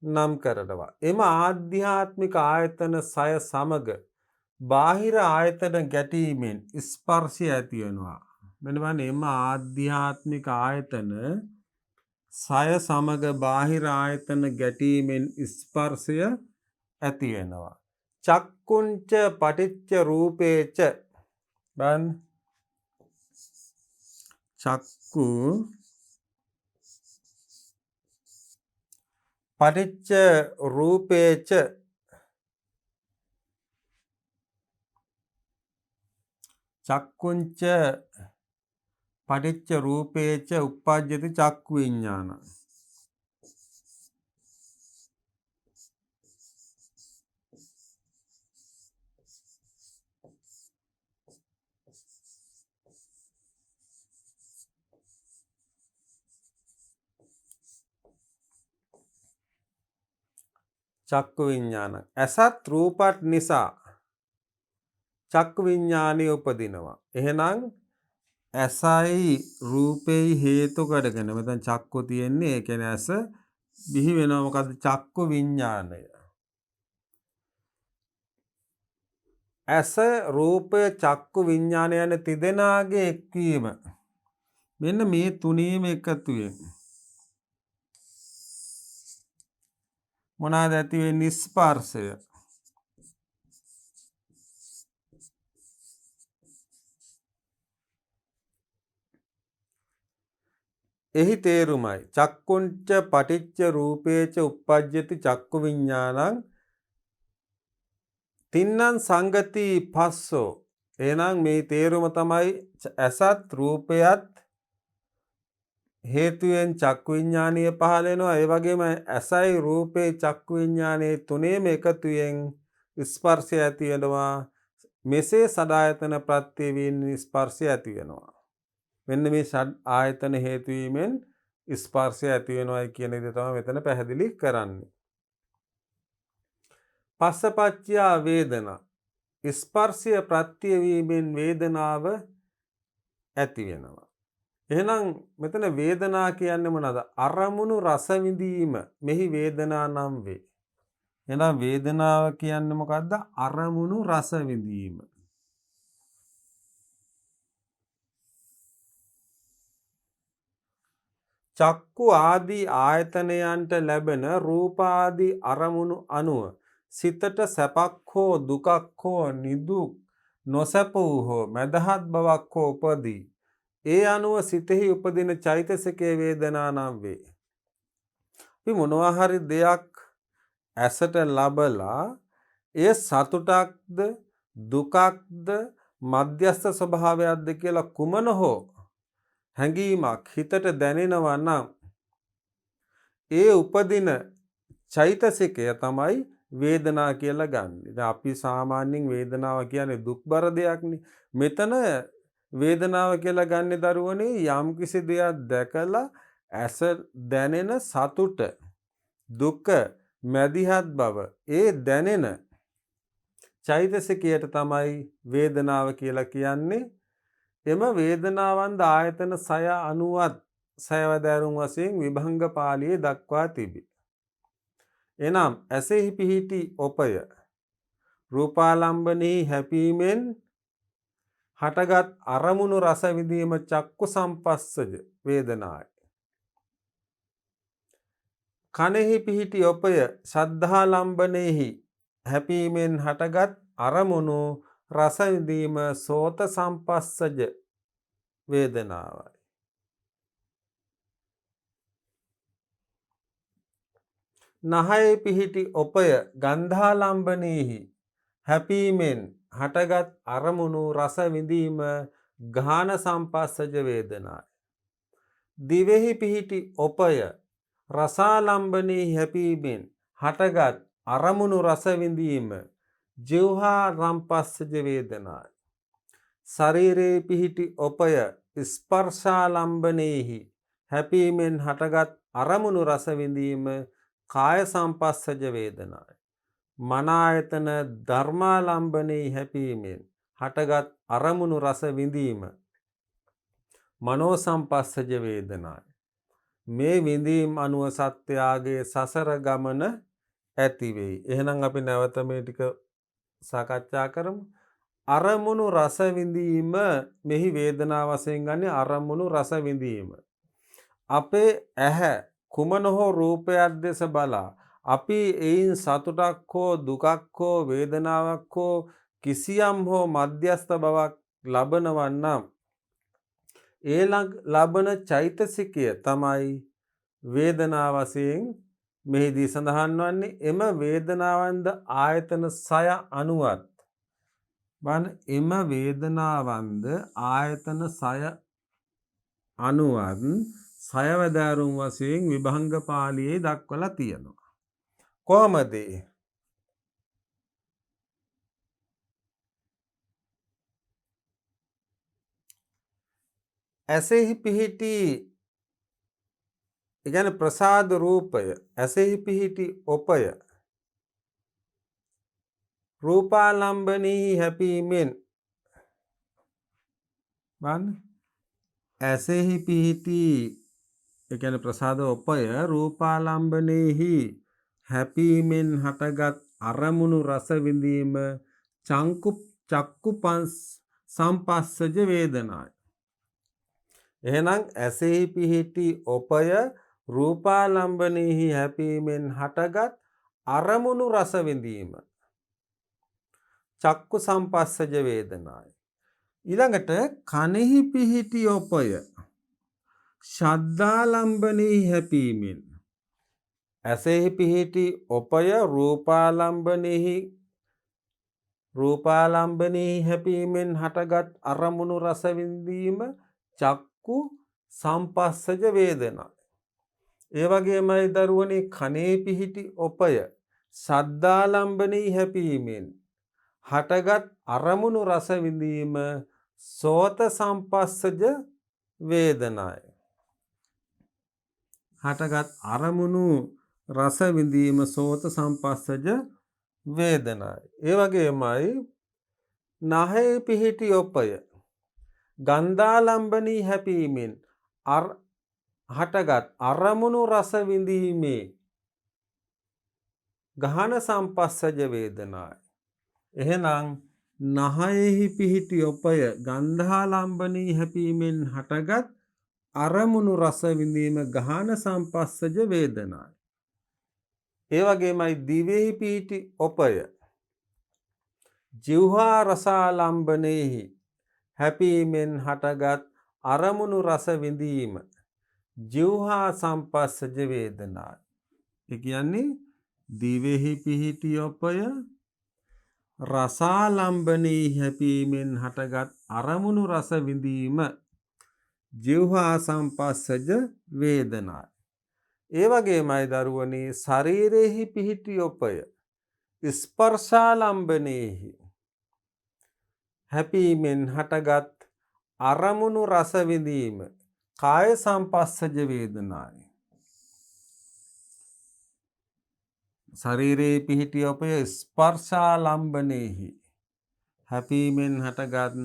නම් කරනවා. එම ආධ්‍යාත්මික ආයතන සය සමග බාහිර ආයතන ගැටීමෙන් ස්පර්ශය ඇති වෙනවා. මෙන්න බලන්න එම ආධ්‍යාත්මික ආයතන සය සමග බාහිර ආයතන ගැටීමෙන් ස්පර්ශය ඇති වෙනවා. චක්කුංච පටිච්ච රූපේච බලන්න චක්කු පටිච්ච රූපේච චක්කුංච පටිච්ච රූපේච උප්පජ්ජති චක්කු විඤ්ඤාණ. චක්කු විඤ්ඤාණ ඇසත් රූපත් නිසා චක්කු විඤ්ඤාණය උපදිනවා. එහෙනම් ඇසයි රූපෙයි හේතු කරගෙන මෙතන චක්කු තියෙන්නේ. ඒ කියන්නේ ඇස බිහි වෙනවා. මොකද්ද? චක්කු විඤ්ඤාණය. ඇස රූපය චක්කු විඤ්ඤාණය යන තිදෙනාගේ එක්වීම මෙන්න මේ තුනීම එකතුවෙන් මොනවාද ඇති වෙන්නේ? ස්පර්ශය. එහි තේරුමයි චක්කුංච පටිච්ච රූපේච උප්පජ්ජති චක්කු විඤ්ඤාණං තින්නං සංගති පස්සෝ. එහෙනම් මේ තේරුම තමයි ඇසත් රූපයත් හේතුයෙන් චක්කු විඤ්ඤාණය පහළ වෙනවා. ඒ වගේම ඇසයි රූපේ චක්කු විඤ්ඤාණයේ තුනේම එකතුයෙන් ස්පර්ශය ඇති වෙනවා. මෙසේ සදායතන ප්‍රත්‍ය වීම ස්පර්ශය ඇති වෙනවා. මෙන්න මේ ෂඩ් ආයතන හේතු වීමෙන් ස්පර්ශය ඇති වෙනවායි කියන එක තමයි මෙතන පැහැදිලි කරන්නේ. පස්සපච්චය වේදනා ස්පර්ශය ප්‍රත්‍ය වීමෙන් වේදනාව ඇති වෙනවා. එහෙනම් මෙතන වේදනා කියන්නේ මොනවාද? අරමුණු රස විඳීම මෙහි වේදනා නම් වේ. එහෙනම් වේදනාව කියන්නේ මොකද්ද? අරමුණු රස විඳීම. චක්කු ආදී ආයතනයන්ට ලැබෙන රූපාදී අරමුණු අනුව සිතට සැපක් හෝ දුකක් හෝ නිදුක් නොසැප හෝ මදහත් බවක් හෝ උපදී. ඒ අනුව සිතෙහි උපදින චෛතසිකයේ වේදනා නම් වේ. අපි මොනවා හරි දෙයක් ඇසට ලබලා එය සතුටක්ද දුකක්ද මධ්‍යස්ථ ස්වභාවයක්ද කියලා කුමන හෝ හැඟීමක් හිතට දැනෙනවා නම් ඒ උපදින චෛතසිකය තමයි වේදනා කියලා ගන්න. දැන් අපි සාමාන්‍යයෙන් වේදනාව කියන්නේ දුක්බර දෙයක්නේ. මෙතන වේදනාව කියලා ගන්න දරුවනේ යම්කිසි දෙයක් දැකලා ඇස දැනෙන සතුට දුක මැදිහත් බව ඒ දැනෙන චෛතසිකයට තමයි වේදනාව කියලා කියන්නේ. එම වේදනාවන් ද ආයතන සය අනුවත් සයවැදෑරුම් වශයෙන් විභංග පාළියේ දක්වා තිබේ. එනම් ඇසෙහි පිහිටි ඔපය රූපාලම්බනෙහි හැපීමෙන් හටගත් අරමුණු රස විඳීම චක්කු සම්පස්සජ වේදනායි. කනෙහි පිහිටි ඔපය ශද්ධාලම්බනෙහි හැපීමෙන් හටගත් අරමුණු රස විඳීම සෝත සම්පස්සජ වේදනාවයි. නහයේ පිහිටි ඔපය ගන්ධාලම්බනේහි හැපීමෙන් හටගත් අරමුණු රස විඳීම ගාහන සම්පස්සජ වේදනායි. දිවෙහි පිහිටි ඔපය රසාලම්බනේහි හැපීමෙන් හටගත් අරමුණු රස විඳීම ජීවහා රම්පස්සජ වේදනායි. ශරීරයේ පිහිටි ඔපය ස්පර්ශාලම්බනේහි හැපීමෙන් හටගත් අරමුණු රස විඳීම කාය සම්පස්සජ වේදනායි. මන ආයතන ධර්මාලම්බනේහි හැපීමෙන් හටගත් අරමුණු රස විඳීම මනෝ සම්පස්සජ වේදනායි. මේ විඳීම් අනුව සත්‍යයේ සසර ගමන ඇති වෙයි. එහෙනම් අපි නැවත මේ ටික සාකච්ඡා කරමු. අරමුණු රස විඳීම මෙහි වේදනාව වශයෙන් ගන්නේ අරමුණු රස විඳීම. අපේ ඇහැ කුමන හෝ රූපයක් දෙස බලා අපි එයින් සතුටක් හෝ දුකක් හෝ වේදනාවක් හෝ කිසියම් හෝ මධ්‍යස්ථ බවක් ලබනවා නම් ඒ ලබන චෛතසිකය තමයි වේදනාව වශයෙන් මෙහිදී සඳහන් වන්නේ. එම වේදනාවන්ද ආයතන 6 අනුවත් එම වේදනාවන්ද ආයතන 6 අනුවත් සයවදාරුම් වශයෙන් විභංග පාළියේ දක්වලා තියෙනවා. කොහොමද? ඇසෙහි පිහිටි කියන්නේ ප්‍රසාද රූපය ඇසෙහි පිහිටි ඔපය රූපාලම්බනී හැපීමෙන් ඇසෙහි පිහිටි කියන්නේ ප්‍රසාද ඔපය රූපාලම්බනේහි හැපීමෙන් හටගත් අරමුණු රස විඳීම චක්කු සම්පස්සජ වේදනායි. එහෙනම් ඇසෙහි පිහිටි ඔපය රූපාලම්බනේහි හැපීමෙන් හටගත් අරමුණු රස විඳීම චක්කු සම්පස්සජ වේදනායි. ඊළඟට කනෙහි පිහිටි ඔපය ශබ්දාලම්බනේහි හැපීමෙන් ඇසෙහි පිහිටි ඔපය රූපාලම්බනේහි හැපීමෙන් හටගත් අරමුණු රස විඳීම චක්කු සම්පස්සජ වේදනායි. ඒ වගේමයි දරුවනේ කනේ පිහිටි ඔපය ශබ්දාලම්බනේහි හැපීමෙන් හටගත් අරමුණු රස විඳීම සෝත සම්පස්සජ වේදනායි. හටගත් අරමුණු රස විඳීම සෝත සම්පස්සජ වේදනායි. ඒ වගේමයි නහයේ පිහිටි ඔපය ගන්ධාලම්බනී හැපීමෙන් හටගත් අරමුණු රස විඳීමේ ගහන සම්පස්සජ වේදනායි. එහෙනම් නහයෙහි පිහිටි ඔපය ගන්ධාලම්බනී හැපීමෙන් හටගත් අරමුණු රස විඳීම ගහන සම්පස්සජ වේදනායි. ඒ වගේමයි දිවෙහි පිහිටි ඔපය ජීවහා රසාලම්බනේහි හැපීමෙන් හටගත් අරමුණු රස විඳීම ජීවහා සම්පස්සජ වේදනායි. ඒ කියන්නේ දිවෙහි පිහිටි ඔපය රසාලම්බනේහි හැපීමෙන් හටගත් අරමුණු රස විඳීම ජීවහා සම්පස්සජ වේදනායි. ඒ වගේමයි දරුවනේ ශරීරෙහි පිහිටි ඔපය ස්පර්ශාලම්බනේහි හැපීමෙන් හටගත් අරමුණු රස විඳීම කාය සම්පස්සජ වේදනායි. ශරීරයේ පිහිටි ඔපය ස්පර්ශාලම්බනේහි හැපීමෙන් හටගත්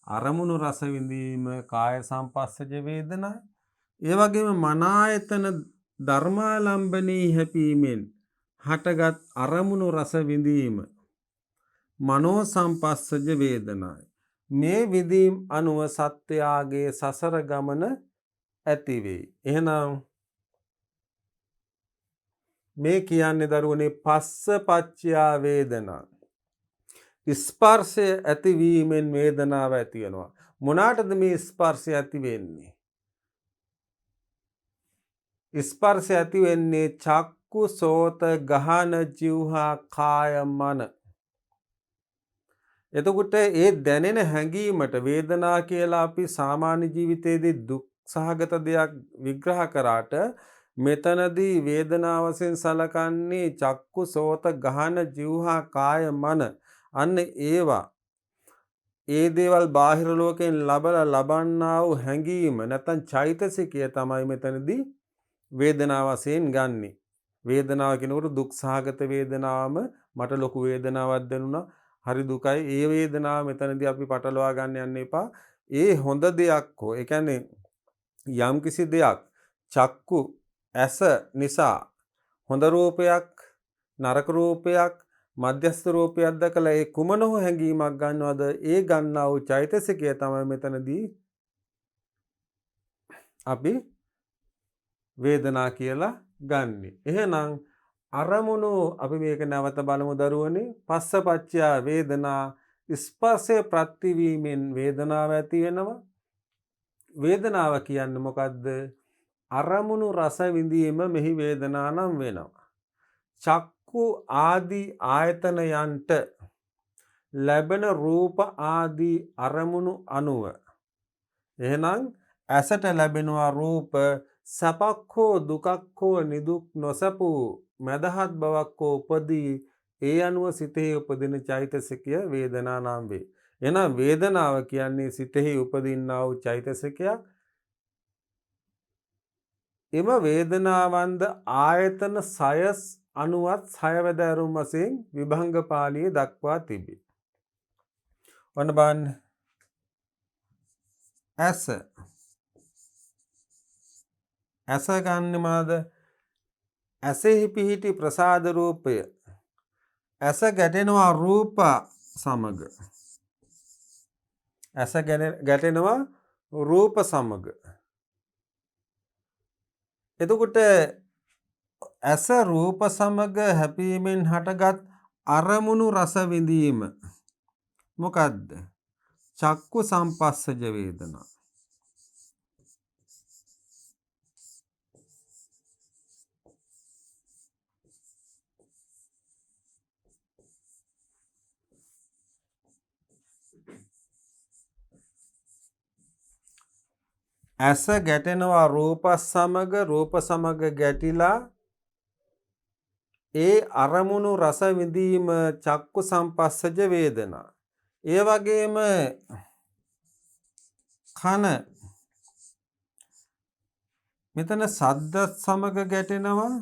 අරමුණු රස විඳීම කාය සම්පස්සජ වේදනායි. ඒ වගේම මන ආයතන ධර්මාලම්බනේහි හැපීමෙන් හටගත් අරමුණු රස විඳීම මනෝ සම්පස්සජ වේදනායි. මේ විඳීම් අනුව සත්‍යයේ සසර ගමන ඇති වෙයි. එහෙනම් මේ කියන්නේ දරුවනේ පස්ස පච්චයා වේදනා. ස්පර්ශය ඇතිවීමෙන් වේදනාව ඇති වෙනවා. මොනකටද මේ ස්පර්ශය ඇති වෙන්නේ? ස්පර්ශය ඇති වෙන්නේ චක්කු සෝත ගහන ජීවහා කාය මන. එතකොට ඒ දැනෙන හැඟීමට වේදනා කියලා අපි සාමාන්‍ය ජීවිතයේදී දුක් සහගත දෙයක් විග්‍රහ කරාට මෙතනදී වේදනාව වශයෙන් සලකන්නේ චක්කු සෝත ගහන ජීවහා කාය මන. අන්න ඒවා ඒ දේවල් බාහිර ලෝකයෙන් ලබන්නා වූ හැඟීම නැත්නම් චෛතසිකය තමයි මෙතනදී වේදනාව වශයෙන් ගන්නෙ. වේදනාව කියනකොට දුක් සහගත වේදනාවම මට ලොකු වේදනාවක් දැනුණා. හරි දුකයි. ඒ වේදනාව මෙතනදී අපි පටලවා ගන්න යන්න එපා. ඒ හොඳ දෙයක් හෝ ඒ කියන්නේ යම්කිසි දෙයක් චක්කු ඇස නිසා හොඳ රූපයක් නරක රූපයක් මධ්‍යස්ථ රූපයක් දැකලා ඒ කුමන හෝ හැඟීමක් ගන්නවද ඒ ගන්නා වූ චෛතසිකය තමයි මෙතනදී අපි වේදනා කියලා ගන්නෙ. එහෙනම් අරමුණු අපි මේක නැවත බලමු දරුවනේ. පස්සපච්චය වේදනා ස්පර්ශය ප්‍රතිවීමෙන් වේදනාව ඇති වෙනවා. වේදනාව කියන්නේ මොකද්ද? අරමුණු රස විඳීම මෙහි වේදනා නම් වෙනවා. චක්කු ආදී ආයතනයන්ට ලැබෙන රූප ආදී අරමුණු අනුව එහෙනම් ඇසට ලැබෙනවා රූප සැපක් හෝ දුකක් හෝ නිදුක් නොසැපූ මදහත් බවක් හෝ උපදී ඒ අනුව සිතෙහි උපදින චෛතසිකය වේදනා නම් වේ. එහෙනම් වේදනාව කියන්නේ සිතෙහි උපදින්නා වූ චෛතසිකයක්. එම වේදනාවන්ද ආයතන 6 අනුවත් 6 වැදෑරුම් වශයෙන් විභංග පාළියේ දක්වා තිබේ. ඔන්න බලන්න. ඇස ගන්නේ මාද? ඇසෙහි පිහිටි ප්‍රසාද රූපය. ඇස ගැටෙනවා රූප සමග. ඇස ගැටෙනවා රූප සමග. එතකොට ඇස රූප සමග හැපීමෙන් හටගත් අරමුණු රස විඳීම මොකද්ද? චක්කු සම්පස්සජ වේදනා. ඇස ගැටෙනවා රූප සමග ගැටිලා ඒ අරමුණු රස විඳීම චක්කු සම්පස්සජ වේදනා. ඒ වගේම කන මෙතන සද්ද සමග ගැටෙනවා.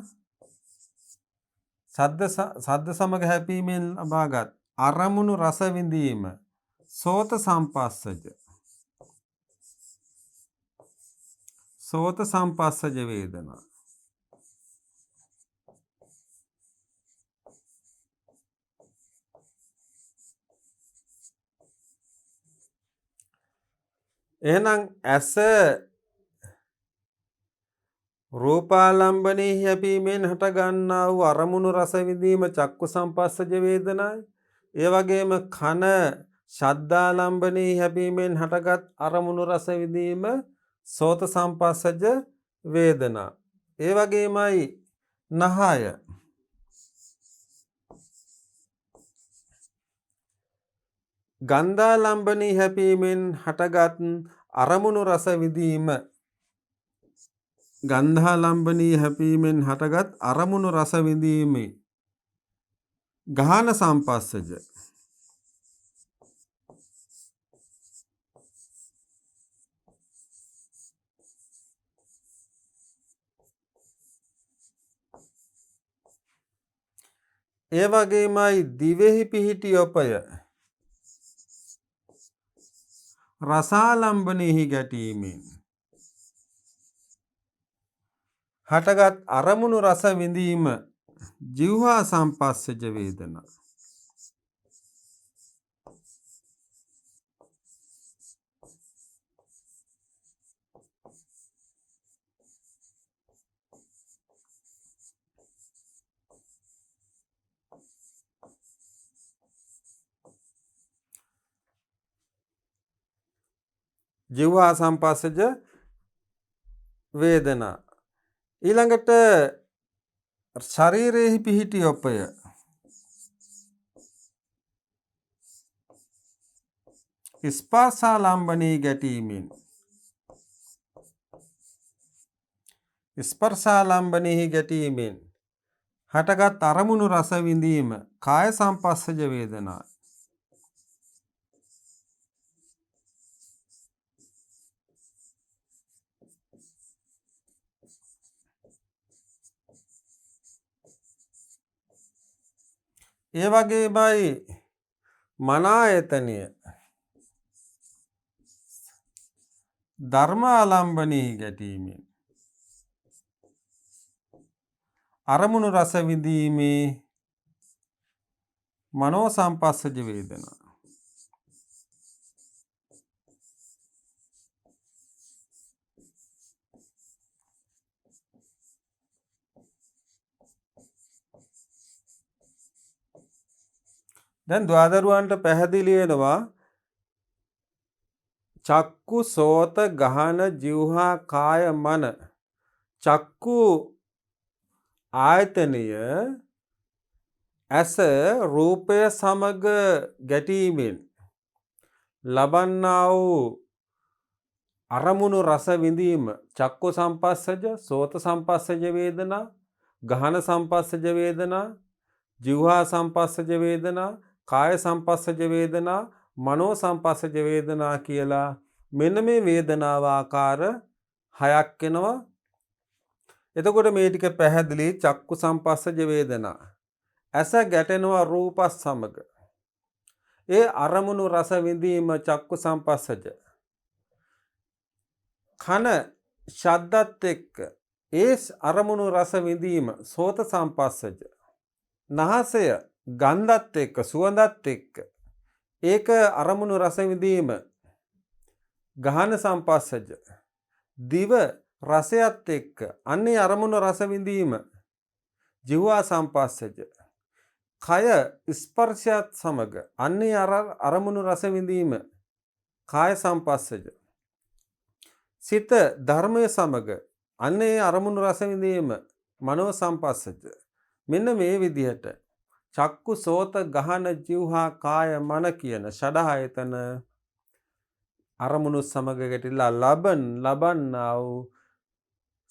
සද්ද සමග හැපීමෙන් ලබාගත් අරමුණු රස විඳීම සෝත සම්පස්සජ. සෝත සම්පස්සජ වේදනා. එහෙනම් ඇස රූපාලම්බනේ හැපීමෙන් හට ගන්නා වූ අරමුණු රස විඳීම චක්කු සම්පස්සජ වේදනායි. ඒ වගේම කන ශබ්දාලම්බනේ හැපීමෙන් හටගත් අරමුණු රස විඳීම සෝත සම්පස්සජ වේදනා. ඒ වගේමයි නහය ගන්ධාලම්බනේ හැපීමෙන් හටගත් අරමුණු රස විඳීම ගන්ධාලම්බනේ හැපීමෙන් හටගත් අරමුණු රස විඳීමේ ගාහන සම්පස්සජ. ඒ වගේමයි දිවෙහි පිහිටි ඔපය රසාලම්බනෙහි ගැටීමෙන් හටගත් අරමුණු රස විඳීම ජීවහා සම්පස්සජ වේදනා. ජීවහා සම්පස්සජ වේදනා. ඊළඟට ශරීරයෙහි පිහිටි ඔපය ස්පර්ශාලම්බනී ගැටීමෙන් ස්පර්ශාලම්බනයෙහි ගැටීමෙන් හටගත් අරමුණු රස විඳීම කාය සංපස්සජ වේදනා. ඒ වගේමයි මන ආයතනය ධර්මාලම්බනයෙහි ගැටීමෙන් අරමුණු රස විඳීමේ මනෝ සංපස්සජ වේදනා. දැන් දුවදරුවන්ට පැහැදිලි වෙනවා චක්කු සෝත ගහන જીවහා කාය මන චක්කු ආයතනය ඇස රූපය සමග ගැටීමෙන් ලබන්නා වූ අරමුණු රස විඳීම චක්කු සංපස්සජ සෝත සංපස්සජ වේදනා ගහන සංපස්සජ වේදනා જીවහා සංපස්සජ වේදනා කාය සංපස්සජ වේදනා මනෝ සංපස්සජ වේදනා කියලා මෙන්න මේ වේදනාව ආකාර 6ක් වෙනවා. එතකොට මේ ටික පැහැදිලි චක්කු සංපස්සජ වේදනා ඇස ගැටෙනවා රූප සමග ඒ අරමුණු රස විඳීම චක්කු සංපස්සජ කන ශබ්දත් එක්ක ඒ අරමුණු රස විඳීම සෝත සංපස්සජ නහසය ගන්ධත් එක්ක සුවඳත් එක්ක ඒක අරමුණු රස විඳීම ගහන සංපස්සජ දිව රසයත් එක්ක අන්නේ අරමුණු රස විඳීම જીවහා සංපස්සජ කය ස්පර්ශයත් සමග අන්නේ අරමුණු රස විඳීම කාය සංපස්සජ සිත ධර්මය සමග අන්නේ අරමුණු රස විඳීම මනෝ සංපස්සජ. මෙන්න මේ විදිහට චක්කු සෝත ගහන જીවහා කාය මන කියන ෂඩායතන අරමුණු සමග ගැටිලා ලබන්නා වූ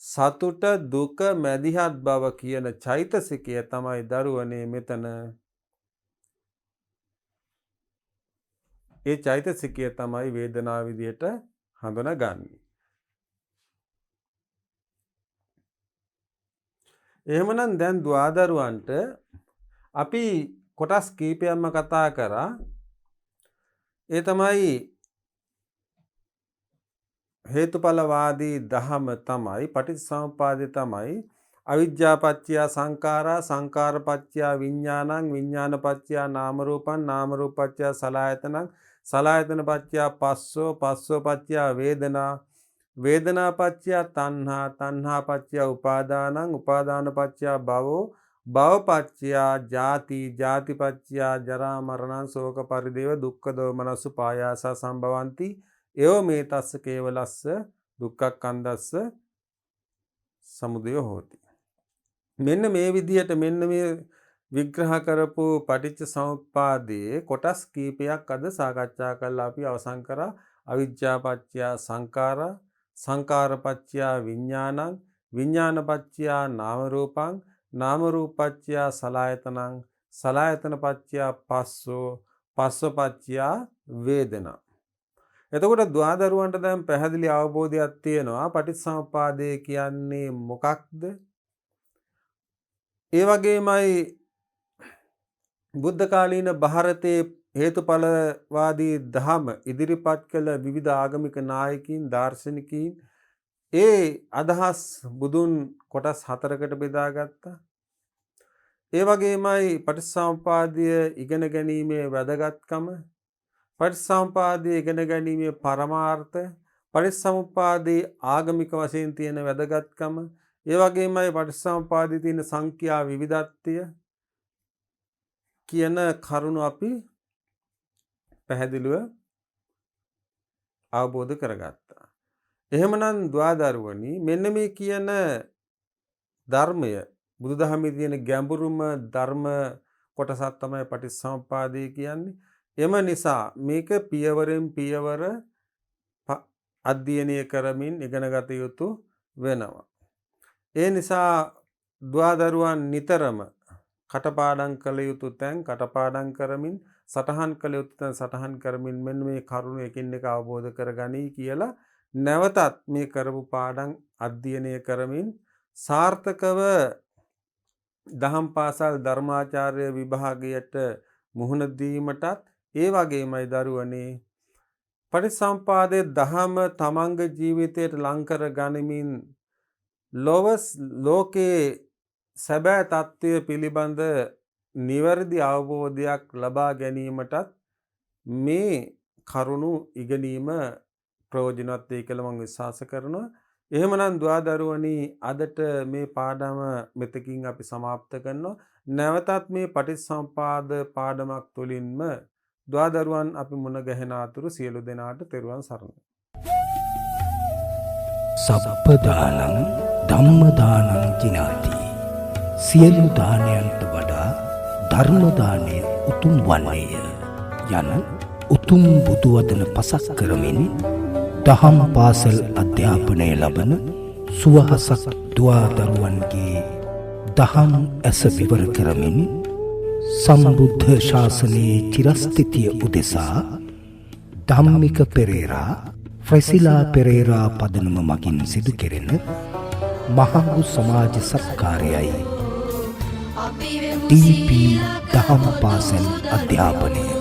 සතුට දුක මැදිහත් බව කියන චෛතසිකය තමයි දරුවනේ මෙතන. ඒ චෛතසිකය තමයි වේදනාව විදිහට හඳුනගන්නේ. එහෙමනම් දැන් දුවදරුවන්ට අපි කොටස් කීපයක්ම කතා කරා. ඒ තමයි හේතුඵලවාදී දහම තමයි පටිච්චසමුප්පාදේ තමයි අවිජ්ජාපච්චය සංඛාරා සංඛාරපච්චය විඥානං විඥානපච්චය නාම රූපං නාම රූපපච්චය සලආයතනං සලආයතනපච්චය පස්සෝ පස්සෝපච්චය වේදනා වේදනාපච්චය තණ්හා තණ්හාපච්චය උපාදානං උපාදානපච්චය භවෝ භවපච්චය ජාති ජාතිපච්චය ජරා මරණ ශෝක පරිදේව දුක්ඛ දෝමනස්ස පායාස සම්භවಂತಿ එව මේ තස්ස කේවලස්ස දුක්ඛක්ඛන්දස්ස සමුදය හෝති. මෙන්න මේ විදිහට මෙන්න මේ විග්‍රහ කරපු පටිච්ච සමුප්පාදයේ කොටස් කීපයක් අද සාකච්ඡා කරලා අපි අවසන් කරා. අවිජ්ජාපච්චය සංඛාරා සංඛාරපච්චය විඥානං විඥානපච්චය නාම රූපං නාම රූපපච්චය සලආයතනං සලආයතනපච්චය පස්සෝ පස්සපච්චය වේදනා. එතකොට දුවදරුවන්ට දැන් පැහැදිලි අවබෝධයක් තියෙනවා පටිච්චසමුප්පාදය කියන්නේ මොකක්ද? ඒ වගේමයි බුද්ධ කාලීන ಭಾರತයේ හේතුඵලවාදී දහම ඉදිරිපත් කළ විවිධ ආගමික නායකයින් දාර්ශනිකයින් ඒ අදහස් බුදුන් කොටස් 4කට බෙදාගත්තා. ඒ වගේමයි පටිච්චසමුප්පාදය ඉගෙන ගැනීමේ වැදගත්කම පටිච්චසමුප්පාදයේ ඉගෙන ගැනීමේ පරමාර්ථ පටිච්චසමුප්පාදයේ ආගමික වශයෙන් තියෙන වැදගත්කම ඒ වගේමයි පටිච්චසමුප්පාදයේ තියෙන සංඛ්‍යා විවිධත්වය කියන කරුණු අපි පැහැදිලිව අවබෝධ කරගත්තා. එහෙමනම් දුවදරුවනි මෙන්න මේ කියන ධර්මය බුදුදහමේ තියෙන ගැඹුරුම ධර්ම කොටසක් තමයි පටිච්චසමුප්පාදය කියන්නේ. එම නිසා මේක පියවරෙන් පියවර අධ්‍යයනය කරමින් ඉගෙන ගත යුතු වෙනවා. ඒ නිසා දුවදරුවන් නිතරම කටපාඩම් කළ යුතු තැන් කටපාඩම් කරමින් සටහන් කළ යුතු තැන් සටහන් කරමින් මෙන්න මේ කරුණු එකින් එක අවබෝධ කරගනී කියලා නැවතත් මේ කරපු පාඩම් අධ්‍යයනය කරමින් සාර්ථකව දහම් පාසල් ධර්මාචාර්ය විභාගයට මුහුණ දීමටත් ඒ වගේමයි දරුවනේ පටිච්චසමුපාදයේ දහම තමන්ගේ ජීවිතයට ලං කර ගනිමින් ලෝකේ සැබෑ තත්ත්වය පිළිබඳ නිවැරදි අවබෝධයක් ලබා ගැනීමටත් මේ කරුණු ඉගෙනීම ප්‍රයෝජනවත් වෙයි කියලා මම විශ්වාස කරනවා. එහෙමනම් දුවදරුවනි අදට මේ පාඩම මෙතකින් අපි સમાપ્ત කරනවා. නැවතත් මේ පටිච්චසමුපාද පාඩමක් තුළින්ම දුවදරුවන් අපි මුණ ගැහෙන අතුරු සියලු දෙනාට තෙරුවන් සරණයි. සබ්බදානං ධම්මදානං ජිනාති. සියලු දානයන්ට වඩා ධර්ම දානය උතුම් වන්නේය යන උතුම් බුදු වදන පසක් කරමින් දහම් පාසල් අධ්‍යාපනය ලබන සුවහසක් දුවදරුවන්ගේ දහම් ඇස විවර කරමින් සම්බුද්ධ ශාසනයේ චිරස්ථිතිය උදෙසා ධම්මික පෙරේරා ෆ්‍රැසිලා පෙරේරා පදනම මගින් සිදු කෙරෙන මහඟු සමාජ සත්කාරයයි අපි වෙමු ටීපී සිරිලක දහම් බොදු පාසල් දරුවෝ. අධ්‍යාපනය